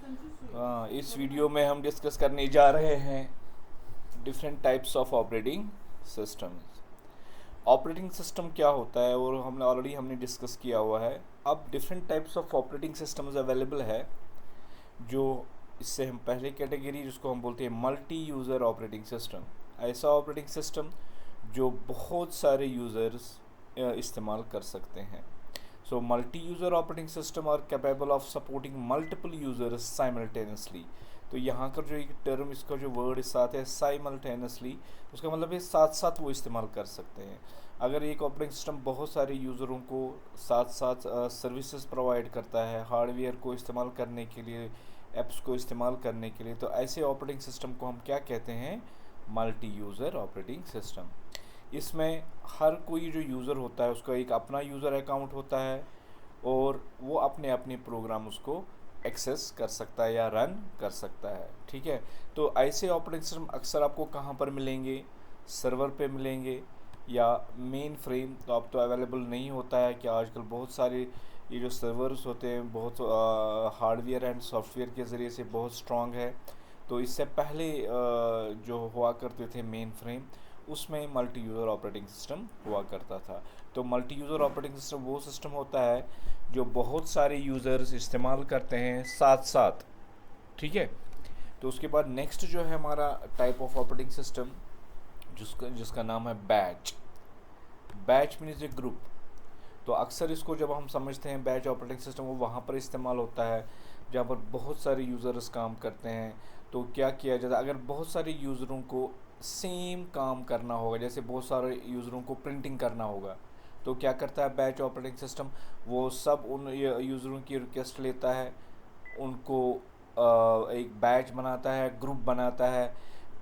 इस वीडियो में हम डिस्कस करने जा रहे हैं different types of operating systems. Operating system क्या होता है और हमने डिस्कस किया हुआ है। अब different types of operating systems available है। जो इससे हम पहले कैटेगरी जिसको हम बोलते हैं मल्टी यूज़र ऑपरेटिंग सिस्टम, ऐसा ऑपरेटिंग सिस्टम जो बहुत सारे यूज़र्स इस्तेमाल कर सकते हैं। So multi-user operating system are capable of supporting multiple users simultaneously। तो यहाँ का जो एक टर्म, इसका जो वर्ड इस साथ है साइमल्टेनियसली, उसका मतलब है साथ साथ वो इस्तेमाल कर सकते हैं। अगर एक ऑपरेटिंग सिस्टम बहुत सारे यूज़रों को साथ साथ सर्विसेज प्रोवाइड करता है, हार्डवेयर को इस्तेमाल करने के लिए, ऐप्स को इस्तेमाल करने के लिए, तो ऐसे ऑपरेटिंग सिस्टम को हम क्या कहते हैं? Multi user operating system. इसमें हर कोई जो यूज़र होता है उसका एक अपना यूज़र अकाउंट होता है और वो अपने अपने प्रोग्राम उसको एक्सेस कर सकता है या रन कर सकता है। ठीक है, तो ऐसे ऑपरेटिंग सिस्टम अक्सर आपको कहाँ पर मिलेंगे? सर्वर पे मिलेंगे या मेन फ्रेम। तो अब तो अवेलेबल नहीं होता है कि आजकल बहुत सारे ये जो सर्वर्स होते हैं बहुत हार्डवेयर एंड सॉफ्टवेयर के ज़रिए से बहुत स्ट्रॉन्ग है। तो इससे पहले जो हुआ करते थे मेन फ्रेम, उसमें मल्टी यूज़र ऑपरेटिंग सिस्टम हुआ करता था। तो मल्टी यूज़र ऑपरेटिंग सिस्टम वो सिस्टम होता है जो बहुत सारे यूज़र्स इस्तेमाल करते हैं साथ साथ। ठीक है, तो उसके बाद नेक्स्ट जो है हमारा टाइप ऑफ ऑपरेटिंग सिस्टम जिसका जिसका नाम है बैच। बैच मीन्स ए ग्रुप। तो अक्सर इसको जब हम समझते हैं बैच ऑपरेटिंग सिस्टम, वो वहाँ पर इस्तेमाल होता है जहाँ पर बहुत सारे यूज़र्स काम करते हैं। तो क्या किया जाता है, अगर बहुत सारे यूज़रों को सेम काम करना होगा, जैसे बहुत सारे यूज़रों को प्रिंटिंग करना होगा, तो क्या करता है बैच ऑपरेटिंग सिस्टम? वो सब उन यूज़रों की रिक्वेस्ट लेता है, उनको एक बैच बनाता है, ग्रुप बनाता है,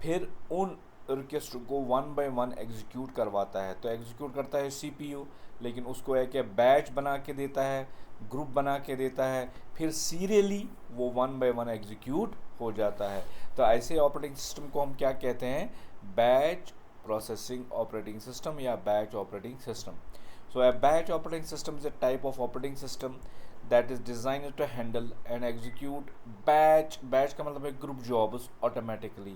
फिर उन रिक्वेस्ट को वन बाय वन एग्जीक्यूट करवाता है। तो एग्जीक्यूट करता है सीपीयू, लेकिन उसको एक बैच बना के देता है, ग्रुप बना के देता है, फिर सीरियली वो वन बाय वन एग्जीक्यूट हो जाता है। तो ऐसे ऑपरेटिंग सिस्टम को हम क्या कहते हैं? बैच प्रोसेसिंग ऑपरेटिंग सिस्टम या batch operating system. So a batch operating system is a type of operating system that is designed to handle and execute batch का मतलब है group jobs automatically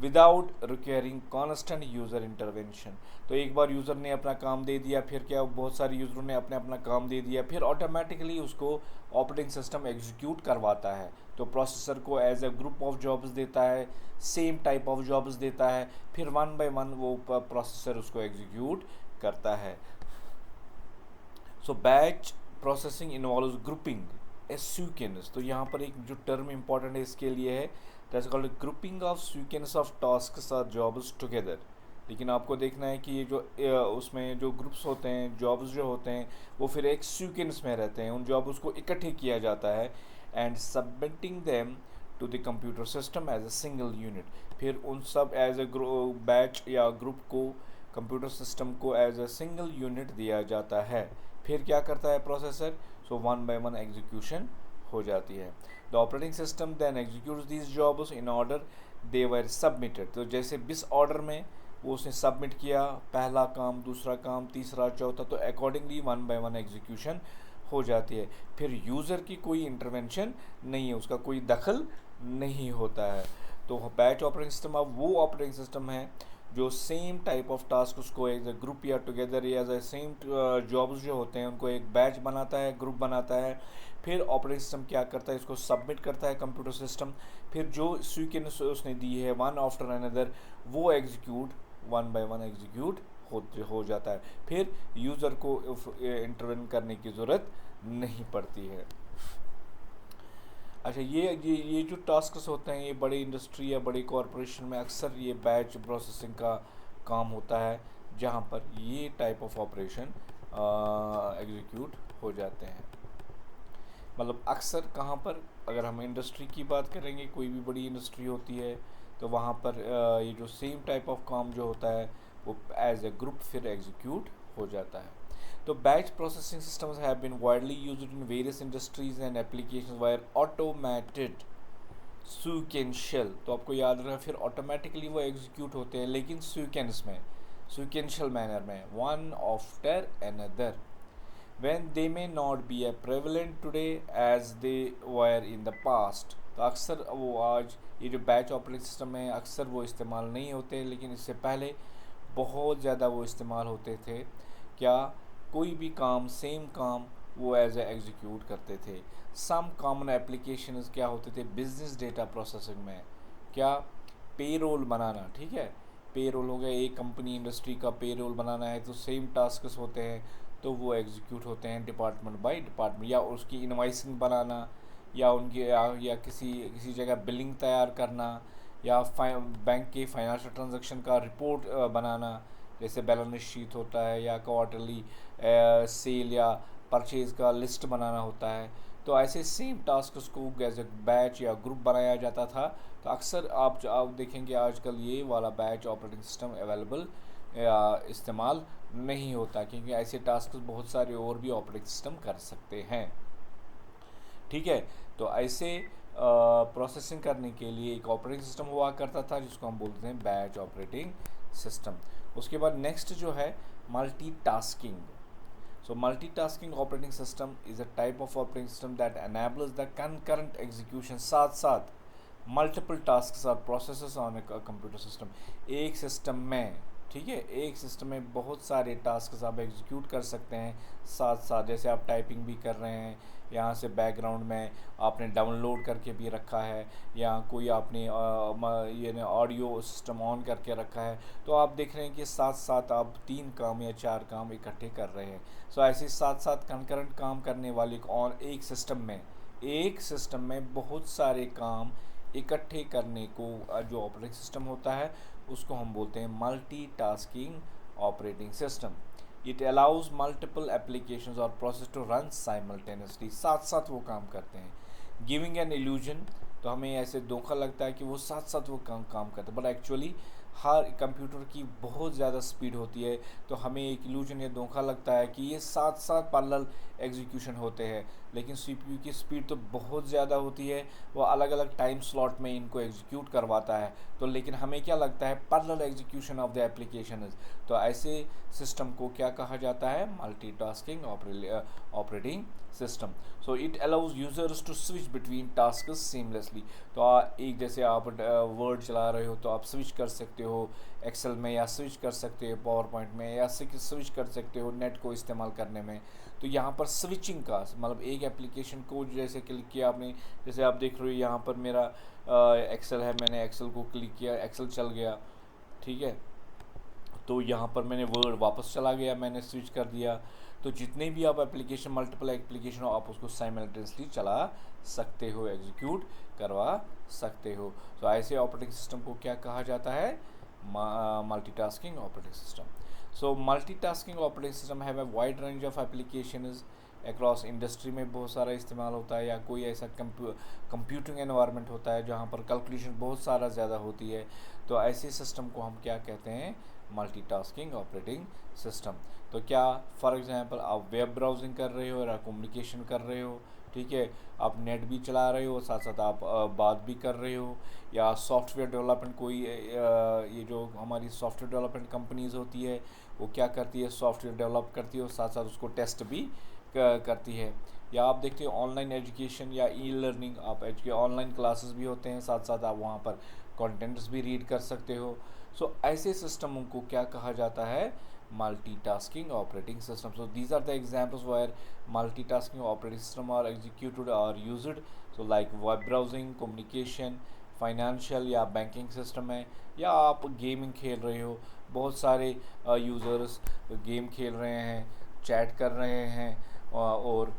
without requiring constant user intervention। तो एक बार user ने अपना काम दे दिया, फिर क्या बहुत सारे यूज़रों ने अपने अपना काम दे दिया, फिर ऑटोमेटिकली उसको ऑपरेटिंग सिस्टम एग्जीक्यूट करवाता है। तो प्रोसेसर को as a group of jobs देता है, सेम टाइप ऑफ जॉब्स देता है, फिर वन बाय वन वो प्रोसेसर उसको एग्जीक्यूट करता है। So batch processing involves grouping a sequence. तो यहाँ पर एक जो टर्म इंपॉर्टेंट है इसके लिए है, that's called grouping of sequence of tasks और जॉब्स टुगेदर। लेकिन आपको देखना है कि ये जो उसमें जो ग्रुप्स होते हैं, जॉब्स जो होते हैं, वो फिर एक सीक्वेंस में रहते हैं, उन जॉब्स को इकट्ठे किया जाता है and submitting them to the computer system as a single unit. फिर उन सब एज ए बैच या ग्रुप को कंप्यूटर सिस्टम को एज ए सिंगल यूनिट दिया जाता है। फिर क्या करता है processor? So one by one execution हो जाती है। The operating system then executes these jobs in order they were submitted. तो जैसे जिस ऑर्डर में वो उसने सबमिट किया, पहला काम, दूसरा काम, तीसरा, चौथा, तो accordingly one by one execution हो जाती है। फिर यूज़र की कोई इंटरवेंशन नहीं है, उसका कोई दखल नहीं होता है। तो बैच ऑपरेटिंग सिस्टम अब वो ऑपरेटिंग सिस्टम है जो सेम टाइप ऑफ टास्क उसको एज ए ग्रुप या टुगेदर या एज ए सेम जॉब्स जो होते हैं उनको एक बैच बनाता है, ग्रुप बनाता है। फिर ऑपरेटिंग सिस्टम क्या करता है? इसको सबमिट करता है कंप्यूटर सिस्टम, फिर जो सीक्वेंस उसने दी है वन आफ्टर अनदर वो execute one by one execute हो जाता है। फिर यूज़र को इंटरवेन करने की ज़रूरत नहीं पड़ती है। अच्छा, ये जो टास्क्स होते हैं, ये बड़ी इंडस्ट्री या बड़ी कॉरपोरेशन में अक्सर ये बैच प्रोसेसिंग का काम होता है, जहाँ पर ये टाइप ऑफ ऑपरेशन एग्जीक्यूट हो जाते हैं। मतलब अक्सर कहाँ पर, अगर हम इंडस्ट्री की बात करेंगे, कोई भी बड़ी इंडस्ट्री होती है, तो वहाँ पर ये जो सेम टाइप ऑफ काम जो होता है वो एज ए ग्रुप फिर एग्जीक्यूट हो जाता है। तो batch processing systems have been widely used in various industries and applications where automated sequential, तो आपको याद रखना, फिर ऑटोमेटिकली वो एग्जीक्यूट होते हैं, लेकिन सीक्वेंस में, सीक्वेंशियल मैनर में, one after another. when they may not be as prevalent today as they were in the past। तो अक्सर वो आज ये जो बैच ऑपरेटिंग सिस्टम है अक्सर वो इस्तेमाल नहीं होते, लेकिन इससे पहले बहुत ज़्यादा वो इस्तेमाल होते थे। क्या? कोई भी काम, सेम काम वो एज ए एग्जीक्यूट करते थे। सम कॉमन एप्लीकेशंस क्या होते थे बिजनेस डेटा प्रोसेसिंग में? क्या? पेरोल बनाना, ठीक है, पेरोल हो गया, एक कंपनी इंडस्ट्री का पेरोल बनाना है तो सेम टास्क्स होते हैं, तो वो एग्जीक्यूट होते हैं डिपार्टमेंट बाय डिपार्टमेंट। या उसकी इनवाइसिंग बनाना, या उनके या किसी जगह बिलिंग तैयार करना, या बैंक के फाइनेंशियल ट्रांजैक्शन का रिपोर्ट बनाना, जैसे बैलेंस शीट होता है, या क्वार्टरली सेल या परचेज़ का लिस्ट बनाना होता है। तो ऐसे सेम टास्क को एज ए बैच या ग्रुप बनाया जाता था। तो अक्सर आप देखेंगे आजकल ये वाला बैच ऑपरेटिंग सिस्टम अवेलेबल या इस्तेमाल नहीं होता, क्योंकि ऐसे टास्क बहुत सारे और भी ऑपरेटिंग सिस्टम कर सकते हैं, ठीक है। तो ऐसे प्रोसेसिंग करने के लिए एक ऑपरेटिंग सिस्टम हुआ करता था जिसको हम बोलते हैं बैच ऑपरेटिंग सिस्टम। उसके बाद नेक्स्ट जो है multitasking. So multitasking operating system is a type of operating system that enables the concurrent execution, साथ साथ multiple tasks or processes on a computer system। एक सिस्टम में, ठीक है, एक सिस्टम में बहुत सारे टास्क आप एग्जीक्यूट कर सकते हैं साथ साथ। जैसे आप टाइपिंग भी कर रहे हैं, यहाँ से बैकग्राउंड में आपने डाउनलोड करके भी रखा है, या कोई आपने ये ऑडियो सिस्टम ऑन करके रखा है, तो आप देख रहे हैं कि साथ साथ आप 3 काम या 4 काम इकट्ठे कर रहे हैं। सो ऐसे साथ साथ कंकरेंट काम करने वाले और एक सिस्टम में बहुत सारे काम इकट्ठे करने को जो ऑपरेटिंग सिस्टम होता है उसको हम बोलते हैं multitasking operating system. It allows multiple applications और प्रोसेस टू रन साइमल्टेनियसली, साथ साथ वो काम करते हैं। गिविंग एन इल्यूजन, तो हमें ऐसे धोखा लगता है कि वो साथ साथ वो काम करते हैं, बट एक्चुअली हर कंप्यूटर की बहुत ज़्यादा स्पीड होती है, तो हमें एक इल्यूजन या धोखा लगता है कि ये साथ साथ पैरेलल एग्जीक्यूशन होते हैं, लेकिन सीपीयू की स्पीड तो बहुत ज़्यादा होती है, वो अलग अलग टाइम स्लॉट में इनको एग्जीक्यूट करवाता है। तो लेकिन हमें क्या लगता है parallel execution of the application. तो ऐसे सिस्टम को क्या कहा जाता है? Multitasking operating system. So it allows users to switch between tasks seamlessly. तो एक जैसे आप वर्ड चला रहे हो तो आप स्विच कर सकते हो एक्सेल में, या स्विच कर सकते हो पावर पॉइंट में, या स्विच कर सकते हो नेट को इस्तेमाल करने में। तो यहाँ पर स्विचिंग का मतलब एक एप्लीकेशन को जैसे क्लिक किया आपने, जैसे आप देख रहे हो यहाँ पर मेरा एक्सेल है, मैंने एक्सेल को क्लिक किया, एक्सेल चल गया, ठीक है, तो यहाँ पर मैंने वर्ड वापस चला गया, मैंने स्विच कर दिया। तो जितने भी आप एप्लीकेशन, मल्टीपल एप्लीकेशन हो, आप उसको साइमल्टेनियसली चला सकते हो, एग्जीक्यूट करवा सकते हो। तो ऐसे ऑपरेटिंग सिस्टम को क्या कहा जाता है? Multitasking operating system. So multitasking operating system have a wide range of applications across industry में बहुत सारा इस्तेमाल होता है, या कोई ऐसा कंप्यूटिंग एनवायरनमेंट होता है जहाँ पर कैलकुलेशन बहुत सारा ज़्यादा होती है, तो ऐसे सिस्टम को हम क्या कहते हैं? Multitasking operating system. तो क्या फॉर एग्जांपल आप वेब ब्राउजिंग कर रहे हो या कम्युनिकेशन कर रहे हो, ठीक है, आप नेट भी चला रहे हो, साथ साथ आप बात भी कर रहे हो, या सॉफ्टवेयर डेवलपमेंट कोई ये जो हमारी सॉफ्टवेयर डेवलपमेंट कंपनीज़ होती है वो क्या करती है? सॉफ्टवेयर डेवलप करती है और साथ साथ उसको टेस्ट भी करती है। या आप देखते हो ऑनलाइन एजुकेशन या ई लर्निंग, आप ऑनलाइन क्लासेस भी होते हैं, साथ साथ आप वहाँ पर कंटेंट्स भी रीड कर सकते हो। सो ऐसे सिस्टमों को क्या कहा जाता है? multitasking operating system. So these are the examples where multitasking operating system are executed or used. So like web browsing, communication, financial या बैंकिंग सिस्टम है, या आप गेमिंग खेल रहे हो, बहुत सारे यूज़र्स गेम खेल रहे हैं, चैट कर रहे हैं, और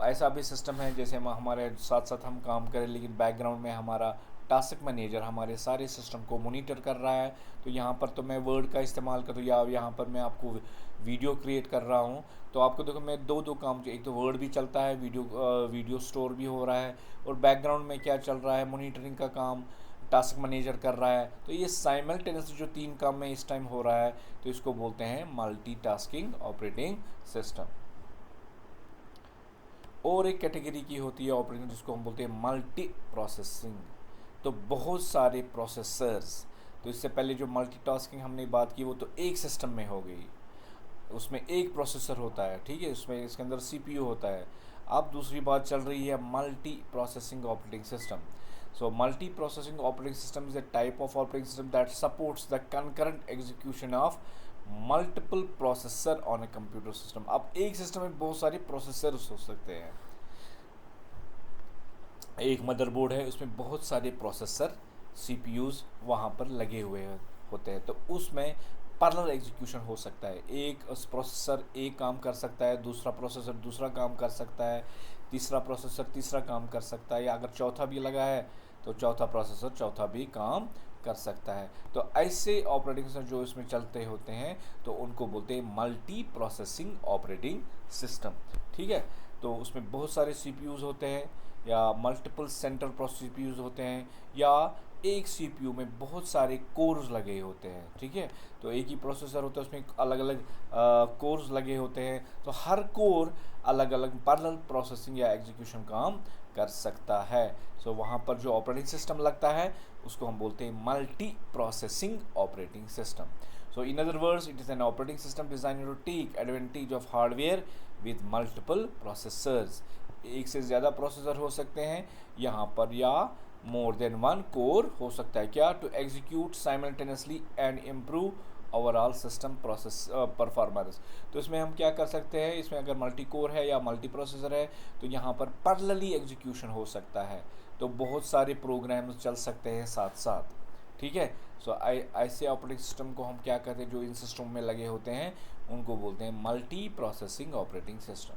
ऐसा भी सिस्टम है जैसे हमारे साथ साथ हम काम करें लेकिन बैकग्राउंड में हमारा टास्क मैनेजर हमारे सारे सिस्टम को मॉनिटर कर रहा है। तो यहाँ पर तो मैं वर्ड का इस्तेमाल करूँ, या यहाँ पर मैं आपको वीडियो क्रिएट कर रहा हूँ, तो आपको देखो मैं दो काम, एक तो वर्ड भी चलता है, वीडियो स्टोर भी हो रहा है, और बैकग्राउंड में क्या चल रहा है? मॉनिटरिंग का काम टास्क मैनेजर कर रहा है। तो ये साइमल्टेनियसली जो 3 काम में इस टाइम हो रहा है, तो इसको बोलते हैं मल्टीटास्किंग ऑपरेटिंग सिस्टम। और एक कैटेगरी की होती है ऑपरेटिंग जिसको हम बोलते हैं मल्टी प्रोसेसिंग। तो बहुत सारे प्रोसेसर्स, तो इससे पहले जो मल्टीटास्किंग हमने बात की वो तो एक सिस्टम में हो गई, उसमें एक प्रोसेसर होता है, ठीक है, उसमें इसके अंदर सीपीयू होता है। अब दूसरी बात चल रही है multi processing operating system. So multi-processing operating system is a type of operating system that supports the concurrent execution of multiple processor on a computer system। अब एक सिस्टम में बहुत सारे प्रोसेसर्स हो सकते हैं। एक मदरबोर्ड है, उसमें बहुत सारे प्रोसेसर सीपीयूज वहाँ पर लगे हुए होते हैं, तो उसमें पैरेलल एग्जीक्यूशन हो सकता है। एक प्रोसेसर एक काम कर सकता है, दूसरा प्रोसेसर दूसरा काम कर सकता है, तीसरा प्रोसेसर तीसरा काम कर सकता है, या अगर चौथा भी लगा है तो चौथा प्रोसेसर चौथा भी काम कर सकता है। तो ऐसे ऑपरेटिंग सिस्टम जो इसमें चलते होते हैं तो उनको बोलते हैं मल्टी प्रोसेसिंग ऑपरेटिंग सिस्टम, ठीक है। तो उसमें बहुत सारे सीपीयूज होते हैं, या मल्टीपल सेंट्रल प्रोसेस सीपीयूज होते हैं, या एक सीपीयू में बहुत सारे कोर्स लगे होते हैं, ठीक है। तो एक ही प्रोसेसर होता है, उसमें अलग अलग कोर्स लगे होते हैं, तो हर कोर अलग अलग पैरेलल प्रोसेसिंग या एग्जीक्यूशन काम कर सकता है। सो वहाँ पर जो ऑपरेटिंग सिस्टम लगता है उसको हम बोलते हैं multiprocessing operating system. So in other words it is an operating system designed to take advantage of hardware with multiple processors. एक से ज़्यादा प्रोसेसर हो सकते हैं यहाँ पर, या मोर देन वन कोर हो सकता है, क्या, to execute simultaneously and improve overall system process performance. तो इसमें हम क्या कर सकते हैं, इसमें अगर मल्टी कोर है या मल्टी प्रोसेसर है तो यहाँ पर पैरेलली एग्जीक्यूशन हो सकता है, तो बहुत सारे प्रोग्राम्स चल सकते हैं साथ साथ, ठीक है। सो ऐसे ऑपरेटिंग सिस्टम को हम क्या कहते हैं, जो इन सिस्टम में लगे होते हैं उनको बोलते हैं multiprocessing operating system.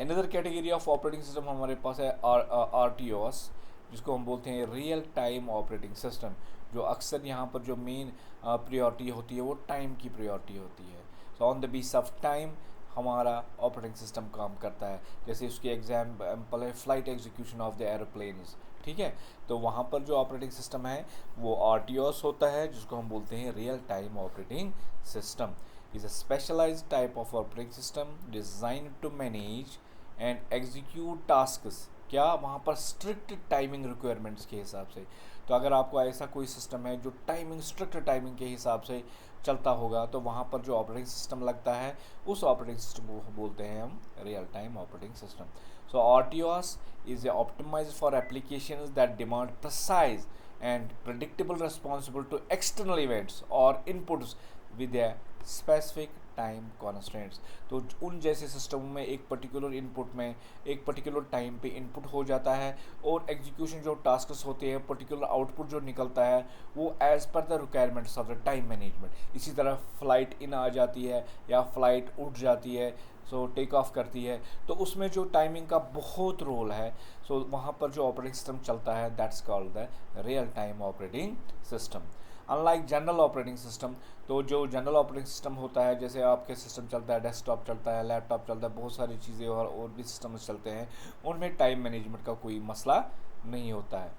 Another category of operating system हमारे पास है RTOS, जिसको हम बोलते हैं रियल टाइम ऑपरेटिंग सिस्टम। जो अक्सर यहाँ पर जो मेन प्रायोरिटी होती है वो टाइम की प्रायोरिटी होती है। So on the base of time हमारा ऑपरेटिंग सिस्टम काम करता है। जैसे उसके एग्जाम्पल है flight execution of the aeroplanes, ठीक है। तो वहाँ पर जो ऑपरेटिंग सिस्टम है वो RTOS होता है, जिसको हम बोलते हैं real time operating system. Is a specialized type of operating system designed to manage and execute tasks, क्या, वहाँ पर स्ट्रिक्ट टाइमिंग रिक्वायरमेंट्स के हिसाब से। तो अगर आपको ऐसा कोई सिस्टम है जो टाइमिंग स्ट्रिक्ट टाइमिंग के हिसाब से चलता होगा तो वहाँ पर जो ऑपरेटिंग सिस्टम लगता है उस ऑपरेटिंग सिस्टम को बोलते हैं हम real time operating system. So RTOS is optimized for applications that demand precise and predictable responsible to external events or inputs with a specific time constants. तो उन जैसे सिस्टमों में एक पर्टिकुलर इनपुट में एक पर्टिकुलर टाइम पे इनपुट हो जाता है, और एग्जीक्यूशन जो टास्क्स होते हैं पर्टिकुलर आउटपुट जो निकलता है वो as per the requirements of the time management. इसी तरह फ़्लाइट इन आ जाती है या फ़्लाइट उठ जाती है, सो टेक ऑफ करती है, तो उसमें जो टाइमिंग का बहुत रोल है, सो वहाँ पर जो ऑपरेटिंग सिस्टम चलता है that's called the real time operating system. Unlike general operating system, तो जो जनरल ऑपरेटिंग सिस्टम होता है, जैसे आपके सिस्टम चलता है, डेस्कटॉप चलता है, लैपटॉप चलता है, बहुत सारी चीज़ें और भी सिस्टम्स चलते हैं, उनमें टाइम मैनेजमेंट का कोई मसला नहीं होता है।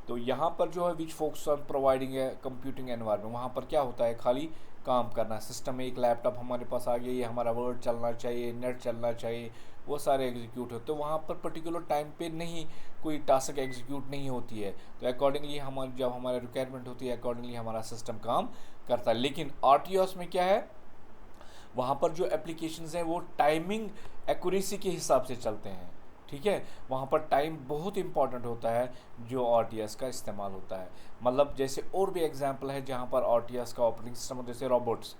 तो यहाँ पर जो है which focus on providing A computing environment, वहाँ पर क्या होता है, खाली काम करना। सिस्टम में एक लैपटॉप हमारे पास आ गया, ये हमारा वर्ड चलना चाहिए, नेट चलना चाहिए, वो सारे एग्जीक्यूट होते, तो वहाँ पर पर्टिकुलर टाइम पे नहीं कोई टास्क एग्जीक्यूट नहीं होती है, तो अकॉर्डिंगली हमारी जब हमारे रिक्वायरमेंट होती है अकॉर्डिंगली हमारा सिस्टम काम करता है। लेकिन RTOS में क्या है, वहाँ पर जो एप्लीकेशंस हैं वो टाइमिंग एक्यूरेसी के हिसाब से चलते हैं, ठीक है। वहाँ पर टाइम बहुत इंपॉर्टेंट होता है जो RTOS का इस्तेमाल होता है। मतलब जैसे और भी एग्जांपल है जहाँ पर RTOS का ऑपरेटिंग सिस्टम, जैसे रोबोट्स,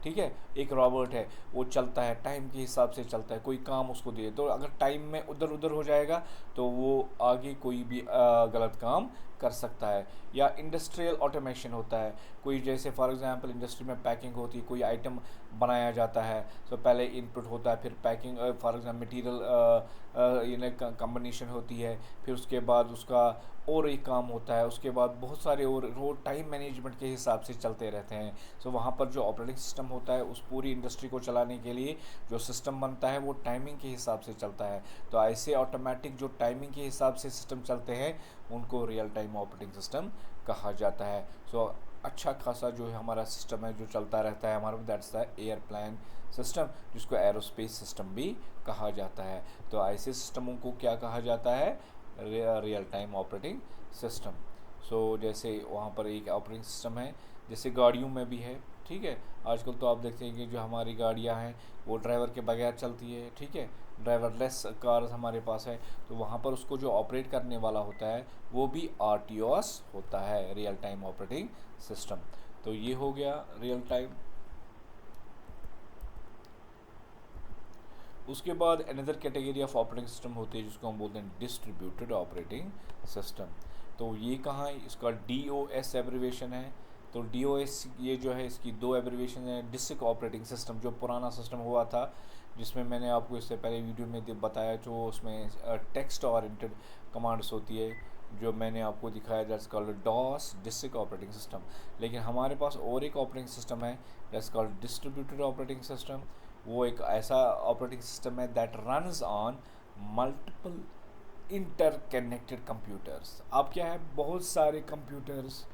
ठीक है, एक रोबोट है वो चलता है टाइम के हिसाब से चलता है, कोई काम उसको दिए तो अगर टाइम में उधर उधर हो जाएगा तो वो आगे कोई भी गलत काम कर सकता है। या इंडस्ट्रियल ऑटोमेशन होता है, कोई जैसे फॉर एग्जांपल इंडस्ट्री में पैकिंग होती है, कोई आइटम बनाया जाता है, तो पहले इनपुट होता है, फिर packing for example material combination होती है, फिर उसके बाद उसका और एक काम होता है, उसके बाद बहुत सारे और रोड टाइम मैनेजमेंट के हिसाब से चलते रहते हैं। सो वहाँ पर जो ऑपरेटिंग सिस्टम होता है उस पूरी इंडस्ट्री को चलाने के लिए जो सिस्टम बनता है वो टाइमिंग के हिसाब से चलता है। तो ऐसे ऑटोमेटिक जो टाइमिंग के हिसाब से सिस्टम चलते हैं उनको रियल टाइम ऑपरेटिंग सिस्टम कहा जाता है। सो अच्छा खासा जो है हमारा सिस्टम है जो चलता रहता है हमारा, दैट्स द एयरप्लेन सिस्टम, जिसको एरोस्पेस सिस्टम भी कहा जाता है। तो ऐसे सिस्टमों को क्या कहा जाता है, रियल टाइम ऑपरेटिंग सिस्टम। सो जैसे वहाँ पर एक ऑपरेटिंग सिस्टम है, जैसे गाड़ियों में भी है, ठीक है। आजकल तो आप देखते हैं कि जो हमारी गाड़ियां हैं वो ड्राइवर के बगैर चलती है, ठीक है, ड्राइवरलेस कार्स हमारे पास है। तो वहाँ पर उसको जो ऑपरेट करने वाला होता है वो भी RTOS होता है, रियल टाइम ऑपरेटिंग सिस्टम। तो ये हो गया रियल टाइम। उसके बाद another category of operating system होती है जिसको हम बोलते हैं डिस्ट्रीब्यूटेड ऑपरेटिंग सिस्टम। तो ये कहाँ है, इसका DOS एब्रीवेशन है। तो DOS ये जो है इसकी दो एब्रीवेशन है। डिस्क ऑपरेटिंग सिस्टम जो पुराना सिस्टम हुआ था, जिसमें मैंने आपको इससे पहले वीडियो में बताया, जो उसमें टेक्स्ट ओरिएंटेड कमांड्स होती है, जो मैंने आपको दिखाया, that's called DOS, disk operating system. लेकिन हमारे पास और एक ऑपरेटिंग सिस्टम है that's called distributed operating system. वो एक ऐसा ऑपरेटिंग सिस्टम है that runs on multiple interconnected computers. अब क्या है, बहुत सारे कंप्यूटर्स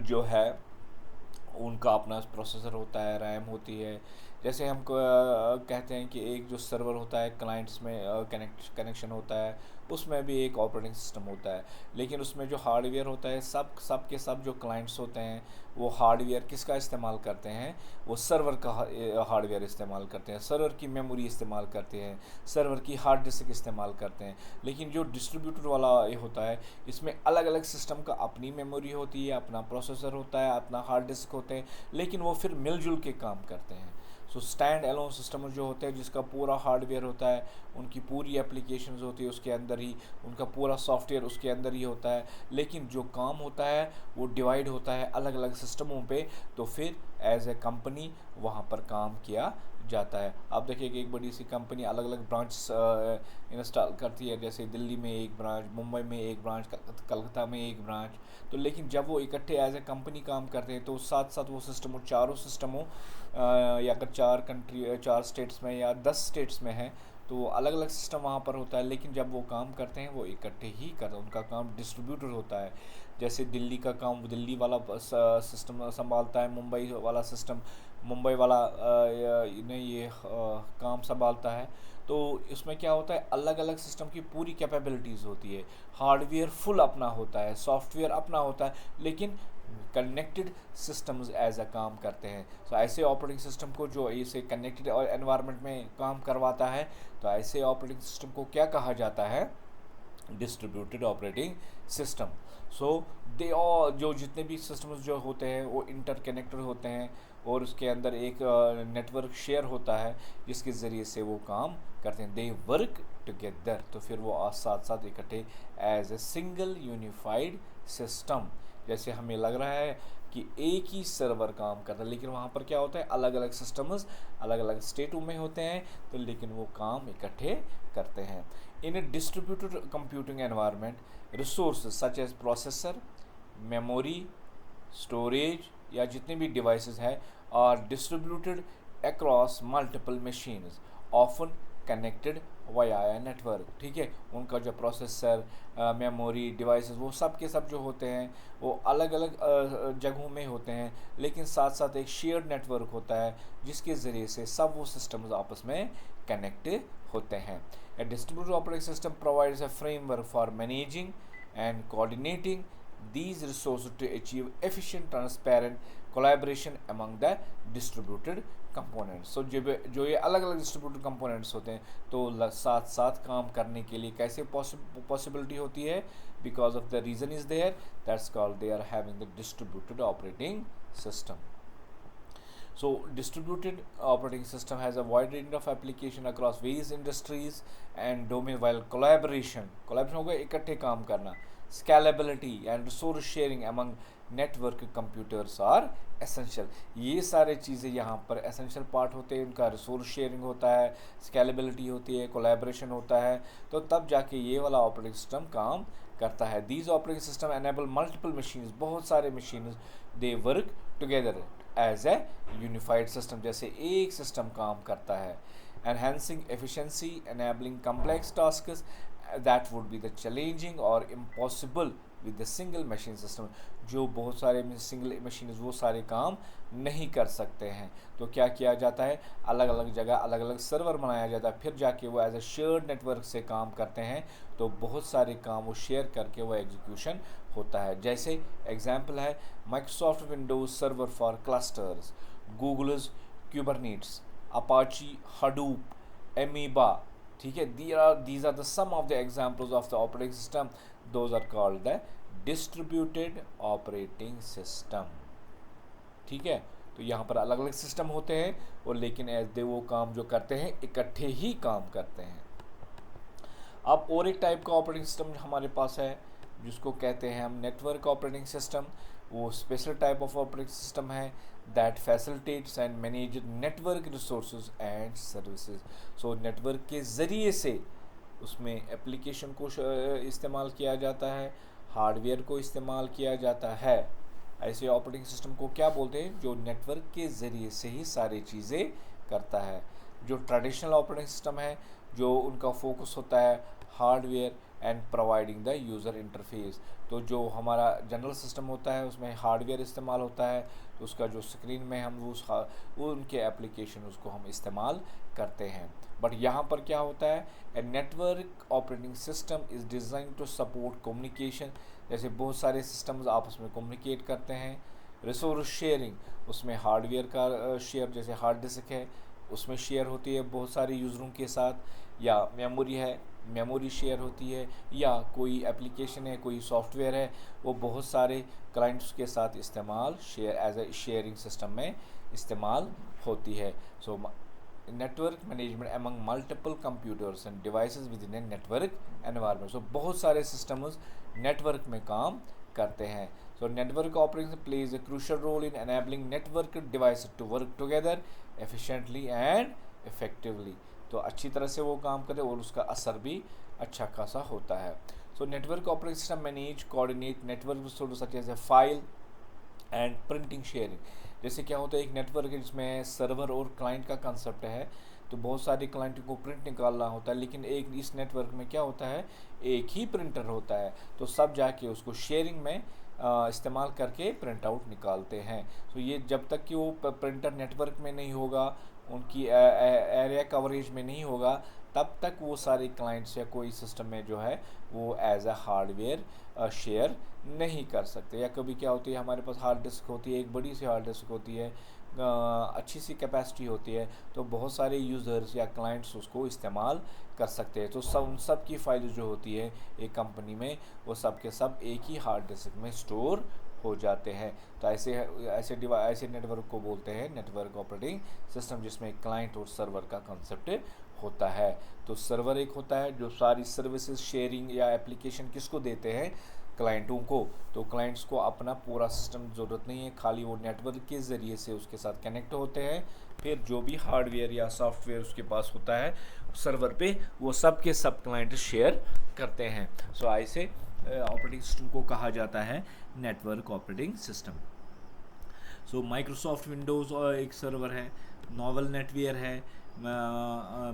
जो है उनका अपना प्रोसेसर होता है, रैम होती है। जैसे हम कहते हैं कि एक जो सर्वर होता है क्लाइंट्स में कनेक्शन होता है, उसमें भी एक ऑपरेटिंग सिस्टम होता है। लेकिन उसमें जो हार्डवेयर होता है, सब के सब जो क्लाइंट्स होते हैं वो हार्डवेयर किसका इस्तेमाल करते हैं, वो सर्वर का हार्डवेयर इस्तेमाल करते हैं, सर्वर की मेमोरी इस्तेमाल करते हैं, सर्वर की हार्ड डिस्क इस्तेमाल करते हैं। लेकिन जो डिस्ट्रीब्यूटर वाला ये होता है, इसमें अलग अलग सिस्टम का अपनी मेमोरी होती है, अपना प्रोसेसर होता है, अपना हार्ड डिस्क होते हैं, लेकिन वो फिर मिलजुल के काम करते हैं। सो स्टैंड एलोन सिस्टम जो होते हैं, जिसका पूरा हार्डवेयर होता है, उनकी पूरी एप्लीकेशंस होती है उसके अंदर ही, उनका पूरा सॉफ्टवेयर उसके अंदर ही होता है, लेकिन जो काम होता है वो डिवाइड होता है अलग अलग सिस्टमों पे। तो फिर एज ए कंपनी वहाँ पर काम किया जाता है। आप देखिए कि एक बड़ी सी कंपनी अलग अलग ब्रांच इंस्टॉल करती है, जैसे दिल्ली में एक ब्रांच, मुंबई में एक ब्रांच, कलकत्ता में एक ब्रांच। तो लेकिन जब वो इकट्ठे एज ए कंपनी काम करते हैं तो साथ साथ वो सिस्टम, चारों सिस्टमों या अगर 4 स्टेट्स में या 10 स्टेट्स में है तो अलग अलग सिस्टम वहाँ पर होता है, लेकिन जब वो काम करते हैं वो इकट्ठे ही करते हैं, उनका काम डिस्ट्रीब्यूटर होता है। जैसे दिल्ली का काम दिल्ली वाला सिस्टम संभालता है, मुंबई वाला सिस्टम मुंबई वाला ने ये काम संभालता है। तो इसमें क्या होता है, अलग अलग सिस्टम की पूरी कैपेबिलिटीज़ होती है, हार्डवेयर फुल अपना होता है, सॉफ्टवेयर अपना होता है, लेकिन कनेक्टेड सिस्टम्स एज अ काम करते हैं। तो ऐसे ऑपरेटिंग सिस्टम को जो इसे कनेक्टेड और एनवायरनमेंट में काम करवाता है, तो ऐसे ऑपरेटिंग सिस्टम को क्या कहा जाता है, distributed operating system. So they all, जो जितने भी सिस्टम्स जो होते हैं वो इंटरकनेक्टेड होते हैं, और उसके अंदर एक नेटवर्क शेयर होता है जिसके ज़रिए से वो काम करते हैं, दे वर्क टुगेदर। तो फिर वो साथ साथ इकट्ठे as a single unified system. जैसे हमें लग रहा है कि एक ही सर्वर काम करता है, लेकिन वहाँ पर क्या होता है, अलग अलग सिस्टम्स अलग अलग स्टेटों में होते हैं, तो लेकिन वो काम इकट्ठे करते हैं। In a distributed computing environment, resources such as processor, memory, storage या जितने भी डिवाइसेस हैं are distributed across multiple machines often connected via network. ठीक है, उनका जो प्रोसेसर, मेमोरी, डिवाइसेस, वो सब के सब जो होते हैं वो अलग अलग जगहों में होते हैं, लेकिन साथ साथ एक शेयर्ड नेटवर्क होता है जिसके ज़रिए से सब वो सिस्टम्स आपस में कनेक्ट होते हैं। A distributed operating system provides a framework for managing and coordinating these resources to achieve efficient, transparent collaboration among the distributed components. So जो ये अलग अलग distributed components होते हैं, तो साथ साथ काम करने के लिए कैसे possibility होती है, because of the reason is there, that's called they are having the distributed operating system. So distributed operating system has a wide range of application across various industries and domain, while collaboration होगा इकट्ठे काम करना, scalability and resource sharing among network computers are essential। ये सारे चीज़ें यहाँ पर essential part होते हैं, उनका resource sharing होता है, scalability होती है, collaboration होता है, तो तब जाके ये वाला operating system काम करता है। These operating system enable multiple machines, बहुत सारे machines, they work together as a unified system, जैसे एक सिस्टम काम करता है। Enhancing efficiency, enabling complex tasks that would be the challenging और impossible with the single machine system. जो बहुत सारे सिंगल मशीन वो सारे काम नहीं कर सकते हैं, तो क्या किया जाता है, अलग अलग जगह अलग अलग सर्वर बनाया जाता है, फिर जाके वो एज ए शेयर्ड नेटवर्क से काम करते हैं, तो बहुत सारे काम वो शेयर करके वो एग्जीक्यूशन होता है। जैसे एग्जांपल है Microsoft Windows server for clusters, Google's Kubernetes, Apache Hadoop, Amoeba, ठीक है। these are the some of the examples of the operating system, those are called the distributed operating system, ठीक है। तो यहाँ पर अलग अलग सिस्टम होते हैं और लेकिन एज वो काम जो करते हैं इकट्ठे ही काम करते हैं। अब और एक टाइप का ऑपरेटिंग सिस्टम हमारे पास है जिसको कहते हैं हम नेटवर्क ऑपरेटिंग सिस्टम। वो special type of operating system है that facilitates and manage network resources and services. So network के ज़रिए से उसमें एप्लीकेशन को इस्तेमाल किया जाता है, हार्डवेयर को इस्तेमाल किया जाता है। ऐसे ऑपरेटिंग सिस्टम को क्या बोलते हैं, जो नेटवर्क के ज़रिए से ही सारी चीज़ें करता है। जो ट्रेडिशनल ऑपरेटिंग सिस्टम है, जो उनका फोकस होता है hardware and providing the user interface. तो जो हमारा जनरल सिस्टम होता है उसमें हार्डवेयर इस्तेमाल होता है, तो उसका जो स्क्रीन में हम वो उनके एप्लीकेशन उसको हम इस्तेमाल करते हैं। बट यहाँ पर क्या होता है, a network operating system is design to support communication. जैसे बहुत सारे सिस्टम्स आपस में कम्युनिकेट करते हैं। रिसोर्स शेयरिंग, उसमें हार्डवेयर का शेयर, जैसे हार्ड डिस्क है उसमें शेयर होती है बहुत सारे यूज़रों के साथ, या मेमोरी है मेमोरी शेयर होती है, या कोई एप्लीकेशन है कोई सॉफ्टवेयर है वो बहुत सारे क्लाइंट्स के साथ इस्तेमाल share as a sharing system में इस्तेमाल होती है। So network management among multiple computers and devices with in a network environment. So बहुत सारे सिस्टम्स नेटवर्क में काम करते हैं। So network operating plays a crucial role in enabling network devices to work together efficiently and effectively. तो अच्छी तरह से वो काम करे और उसका असर भी अच्छा खासा होता है। So network operating system manage coordinate network resources such as a file and printing sharing. जैसे क्या होता है, एक नेटवर्क है जिसमें सर्वर और क्लाइंट का कंसेप्ट है, तो बहुत सारे क्लाइंट को प्रिंट निकालना होता है, लेकिन एक इस नेटवर्क में क्या होता है, एक ही प्रिंटर होता है, तो सब जाके उसको शेयरिंग में इस्तेमाल करके प्रिंट आउट निकालते हैं। तो ये जब तक कि वो प्रिंटर नेटवर्क में नहीं होगा, उनकी एरिया कवरेज में नहीं होगा, तब तक वो सारे क्लाइंट्स या कोई सिस्टम में जो है वो एज अ हार्डवेयर शेयर नहीं कर सकते। या कभी क्या होती है, हमारे पास हार्ड डिस्क होती है, एक बड़ी सी हार्ड डिस्क होती है, अच्छी सी कैपेसिटी होती है, तो बहुत सारे यूज़र्स या क्लाइंट्स उसको इस्तेमाल कर सकते हैं। तो उन सब की फाइल जो होती है एक कंपनी में, वो सब के सब एक ही हार्ड डिस्क में स्टोर हो जाते हैं। तो ऐसे नेटवर्क को बोलते हैं नेटवर्क ऑपरेटिंग सिस्टम, जिसमें क्लाइंट और सर्वर का कंसेप्ट होता है। तो सर्वर एक होता है जो सारी सर्विसेज शेयरिंग या एप्लीकेशन किसको देते हैं, क्लाइंटों को। तो क्लाइंट्स को अपना पूरा सिस्टम ज़रूरत नहीं है, खाली वो नेटवर्क के ज़रिए से उसके साथ कनेक्ट होते हैं, फिर जो भी हार्डवेयर या सॉफ्टवेयर उसके पास होता है सर्वर पे, वो सब के सब क्लाइंट शेयर करते हैं। सो ऐसे ऑपरेटिंग सिस्टम को कहा जाता है नेटवर्क ऑपरेटिंग सिस्टम। सो माइक्रोसॉफ्ट विंडोज़ एक सर्वर है, नोवेल नेटवेयर है,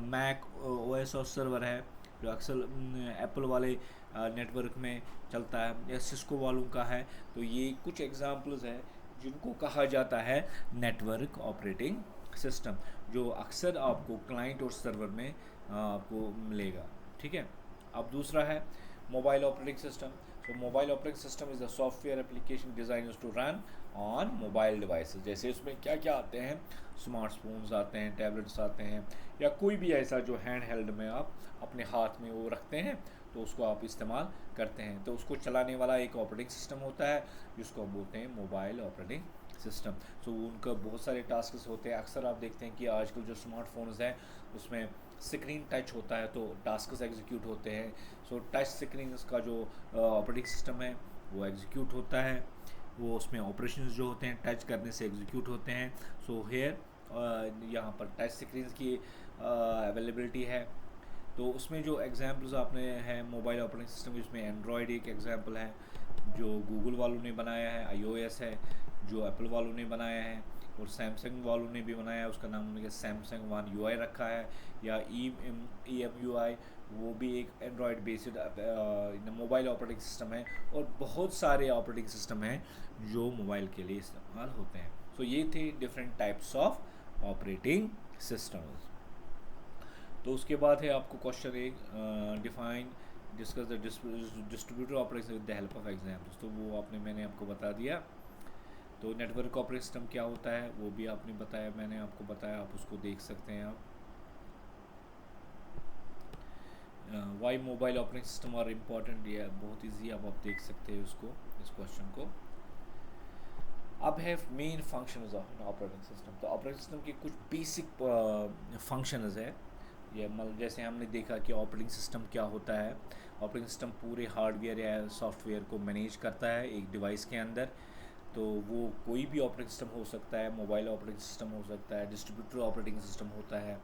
मैक ओएस और सर्वर है जो अक्सर एप्पल वाले नेटवर्क में चलता है, या सिस्को वालों का है। तो ये कुछ एग्जांपल्स हैं जिनको कहा जाता है नेटवर्क ऑपरेटिंग सिस्टम, जो अक्सर आपको क्लाइंट और सर्वर में आपको मिलेगा, ठीक है। अब दूसरा है मोबाइल ऑपरेटिंग सिस्टम। तो mobile operating system is a software application designed to run on mobile devices. जैसे उसमें क्या क्या आते हैं, स्मार्टफोन्स आते हैं, टैबलेट्स आते हैं, या कोई भी ऐसा जो हैंड हेल्ड में आप अपने हाथ में वो रखते हैं, तो उसको आप इस्तेमाल करते हैं। तो उसको चलाने वाला एक ऑपरेटिंग सिस्टम होता है जिसको हम बोलते हैं मोबाइल ऑपरेटिंग सिस्टम। सो उनका बहुत सारे टास्क होते हैं। अक्सर आप देखते हैं कि आजकल जो स्मार्टफोन्स हैं उसमें स्क्रीन टच होता है, तो टास्क एग्जीक्यूट होते हैं। सो टच स्क्रीन का जो ऑपरेटिंग सिस्टम है वो एग्जीक्यूट होता है, वो उसमें ऑपरेशंस जो होते हैं टच करने से एग्जीक्यूट होते हैं। सो हेयर यहाँ पर टच स्क्रीन की अवेलेबिलिटी है। तो उसमें जो एग्जांपल्स आपने हैं मोबाइल ऑपरेटिंग सिस्टम, जिसमें एंड्रॉयड एक एग्जांपल है जो गूगल वालों ने बनाया है, iOS है जो एप्पल वालों ने बनाया है, और सैमसंग वालों ने भी बनाया है, उसका नाम उन्होंने सैमसंग वन UI रखा है, या EMUI वो भी एक Android based mobile operating system है, और बहुत सारे ऑपरेटिंग सिस्टम हैं जो मोबाइल के लिए इस्तेमाल होते हैं। सो ये थे different types of operating systems. तो उसके बाद है आपको क्वेश्चन एक, define discuss the distributor operating with the help of examples. तो वो मैंने आपको बता दिया। तो नेटवर्क ऑपरेटिंग सिस्टम क्या होता है वो भी आपने बताया, मैंने आपको बताया, आप उसको देख सकते हैं आप। Why mobile operating system are important, ये बहुत ईजी, अब आप देख सकते हैं उसको, इस क्वेश्चन को। अब है main functions of operating system. तो ऑपरेटिंग सिस्टम के कुछ बेसिक फंक्शंस है। ये जैसे हमने देखा कि ऑपरेटिंग सिस्टम क्या होता है। ऑपरेटिंग सिस्टम पूरे हार्डवेयर या सॉफ्टवेयर को मैनेज करता है एक डिवाइस के अंदर। तो वो कोई भी ऑपरेटिंग सिस्टम हो सकता है, मोबाइल ऑपरेटिंग सिस्टम हो सकता है, डिस्ट्रीब्यूटर ऑपरेटिंग सिस्टम होता है,